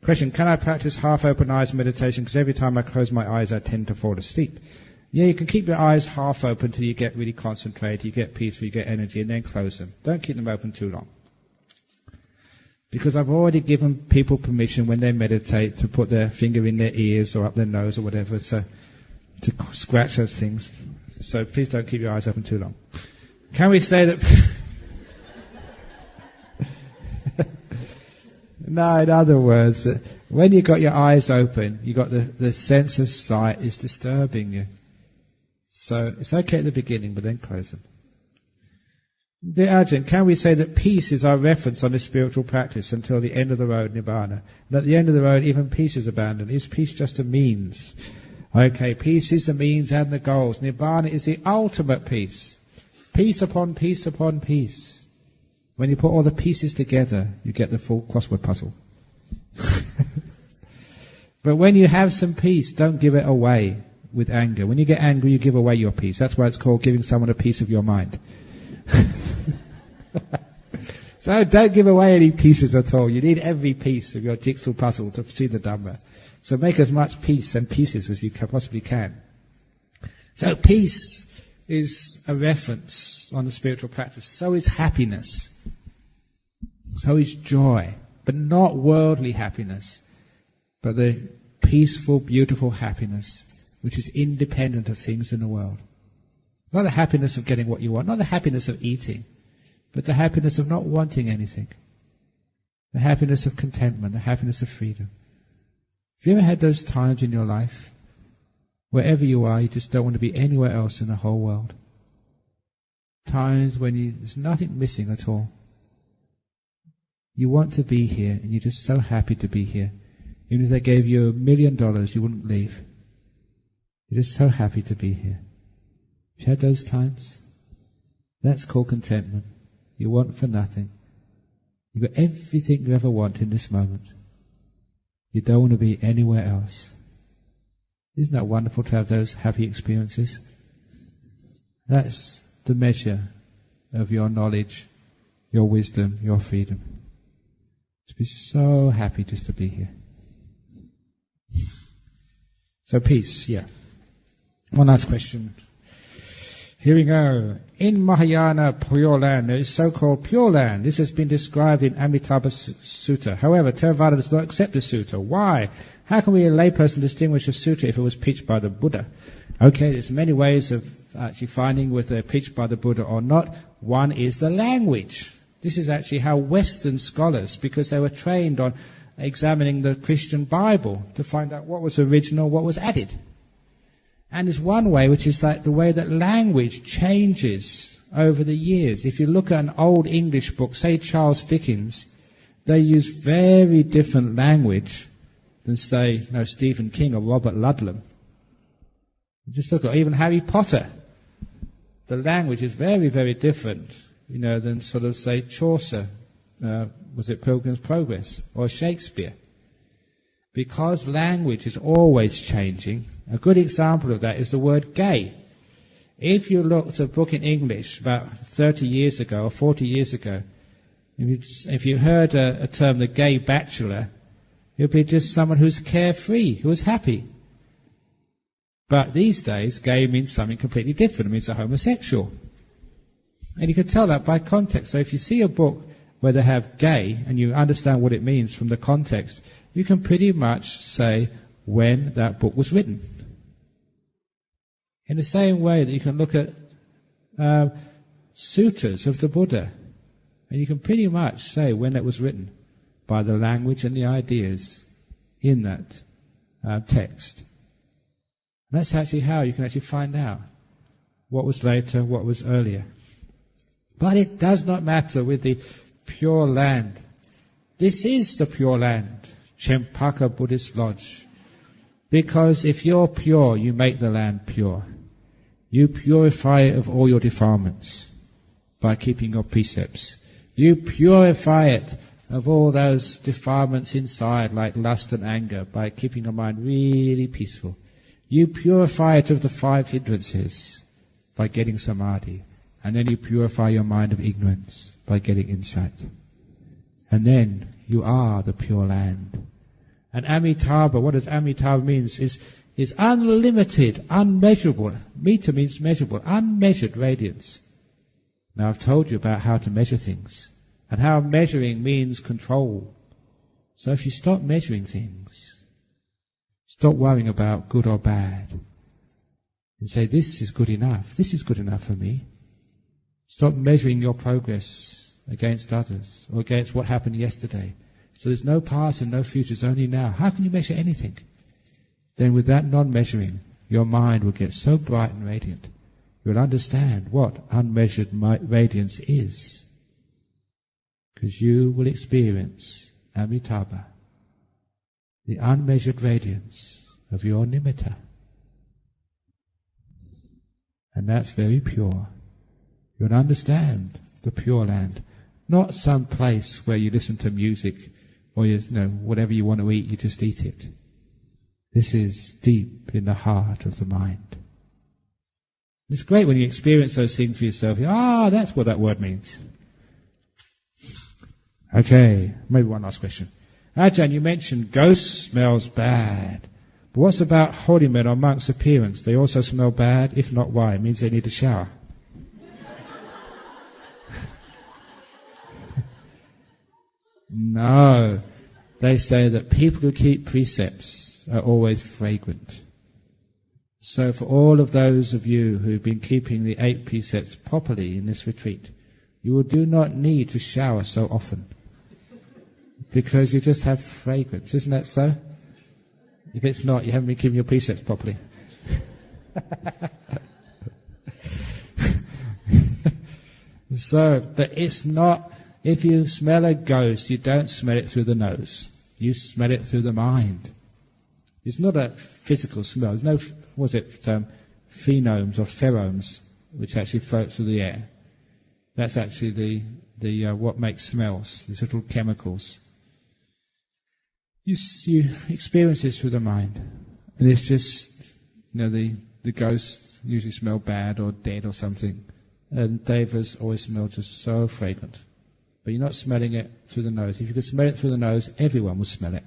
Question, can I practice half-open eyes meditation? Because every time I close my eyes, I tend to fall asleep. Yeah, you can keep your eyes half open till you get really concentrated, you get peaceful, you get energy, and then close them. Don't keep them open too long. Because I've already given people permission when they meditate to put their finger in their ears or up their nose or whatever, so to scratch those things. So please don't keep your eyes open too long. Can we say that... No, in other words, when you've got your eyes open, you've got the sense of sight is disturbing you. So it's okay at the beginning, but then close them. Dear Ajahn, can we say that peace is our reference on this spiritual practice until the end of the road, Nibbana? And at the end of the road, even peace is abandoned. Is peace just a means? Okay, peace is the means and the goals. Nibbana is the ultimate peace. Peace upon peace upon peace. When you put all the pieces together, you get the full crossword puzzle. But when you have some peace, don't give it away with anger. When you get angry, you give away your peace. That's why it's called giving someone a piece of your mind. So don't give away any pieces at all. You need every piece of your jigsaw puzzle to see the Dhamma. So make as much peace and pieces as you possibly can. So peace is a reference on the spiritual practice. So is happiness. So is joy. But not worldly happiness, but the peaceful, beautiful happiness which is independent of things in the world. Not the happiness of getting what you want, not the happiness of eating, but the happiness of not wanting anything. The happiness of contentment, the happiness of freedom. Have you ever had those times in your life, wherever you are, you just don't want to be anywhere else in the whole world? Times when there's nothing missing at all. You want to be here, and you're just so happy to be here. Even if they gave you $1 million, you wouldn't leave. You're just so happy to be here. Have you had those times? That's called contentment. You want for nothing. You've got everything you ever want in this moment. You don't want to be anywhere else. Isn't that wonderful to have those happy experiences? That's the measure of your knowledge, your wisdom, your freedom. To be so happy just to be here. So peace, yeah. One last question. Here we go. In Mahayana Pure Land, there is so-called Pure Land. This has been described in Amitabha Sutta. However, Theravada does not accept this sutta. Why? How can we, a layperson, distinguish a sutta if it was preached by the Buddha? Okay, there's many ways of actually finding whether they're preached by the Buddha or not. One is the language. This is actually how Western scholars, because they were trained on examining the Christian Bible to find out what was original, what was added. And there's one way, which is like the way that language changes over the years. If you look at an old English book, say Charles Dickens, they use very different language than, say, Stephen King or Robert Ludlum. Just look at even Harry Potter. The language is very, very different, than sort of, say, Chaucer, was it Pilgrim's Progress, or Shakespeare. Because language is always changing. A good example of that is the word gay. If you looked at a book in English about 30 years ago or 40 years ago, if you heard a term, the gay bachelor, it would be just someone who's carefree, who's happy. But these days, gay means something completely different. It means a homosexual. And you can tell that by context. So if you see a book where they have gay, and you understand what it means from the context, you can pretty much say when that book was written. In the same way that you can look at sutras of the Buddha, and you can pretty much say when that was written by the language and the ideas in that text. And that's actually how you can actually find out what was later, what was earlier. But it does not matter with the Pure Land. This is the Pure Land, Chempaka Buddhist Lodge. Because if you're pure, you make the land pure. You purify it of all your defilements by keeping your precepts. You purify it of all those defilements inside, like lust and anger, by keeping your mind really peaceful. You purify it of the 5 hindrances by getting samadhi. And then you purify your mind of ignorance by getting insight. And then you are the Pure Land. And Amitabha, what does Amitabha means? Is unlimited, unmeasurable. Mita means measurable, unmeasured radiance. Now I've told you about how to measure things. and how measuring means control. So if you stop measuring things, stop worrying about good or bad, and say, this is good enough for me. Stop measuring your progress against others or against what happened yesterday. So there's no past and no future, it's only now. How can you measure anything? Then with that non-measuring, your mind will get so bright and radiant, you'll understand what unmeasured radiance is. Because you will experience Amitabha, the unmeasured radiance of your nimitta. And that's very pure. You'll understand the Pure Land, not some place where you listen to music or whatever you want to eat, you just eat it. This is deep in the heart of the mind. It's great when you experience those things for yourself. That's what that word means. Okay, maybe one last question. Ajahn, you mentioned ghost smells bad. But what's about holy men or monks' appearance? They also smell bad? If not, why? It means they need a shower. No. They say that people who keep precepts are always fragrant. So for all of those of you who've been keeping the 8 precepts properly in this retreat, you do not need to shower so often, because you just have fragrance. Isn't that so? If it's not, you haven't been keeping your precepts properly. So, but it's not, if you smell a ghost, you don't smell it through the nose. You smell it through the mind. It's not a physical smell. There's no, phenomes or pheromones, which actually float through the air. That's actually the what makes smells, these little chemicals. You experience this through the mind. And it's just, the ghosts usually smell bad or dead or something. And devas always smell just so fragrant. But you're not smelling it through the nose. If you could smell it through the nose, everyone will smell it.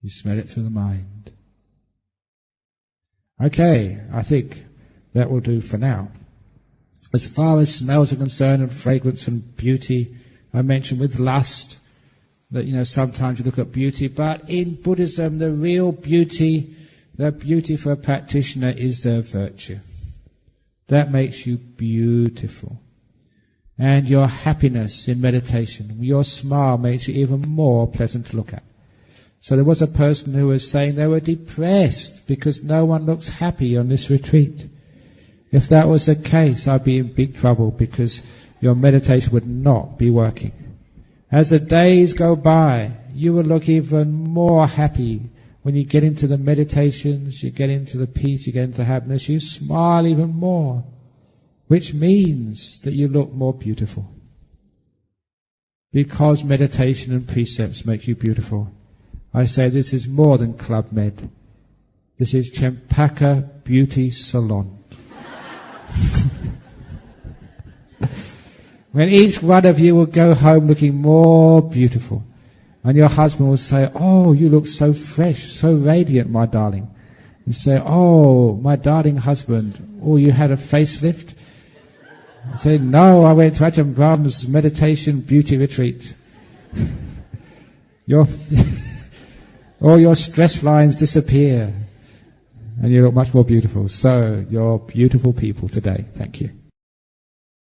You smell it through the mind. Okay, I think that will do for now. As far as smells are concerned and fragrance and beauty, I mentioned with lust that, sometimes you look at beauty, but in Buddhism the real beauty, the beauty for a practitioner is their virtue. That makes you beautiful. And your happiness in meditation, your smile makes you even more pleasant to look at. So there was a person who was saying they were depressed because no one looks happy on this retreat. If that was the case, I'd be in big trouble because your meditation would not be working. As the days go by, you will look even more happy. When you get into the meditations, you get into the peace, you get into happiness, you smile even more, which means that you look more beautiful. Because meditation and precepts make you beautiful. I say this is more than Club Med. This is Champaka Beauty Salon. When each one of you will go home looking more beautiful, and your husband will say, "Oh, you look so fresh, so radiant, my darling." And say, "Oh, my darling husband, oh, you had a facelift?" And say, "No, I went to Ajahn Brahm's meditation beauty retreat." All your stress lines disappear, and you look much more beautiful. So, you're beautiful people today. Thank you.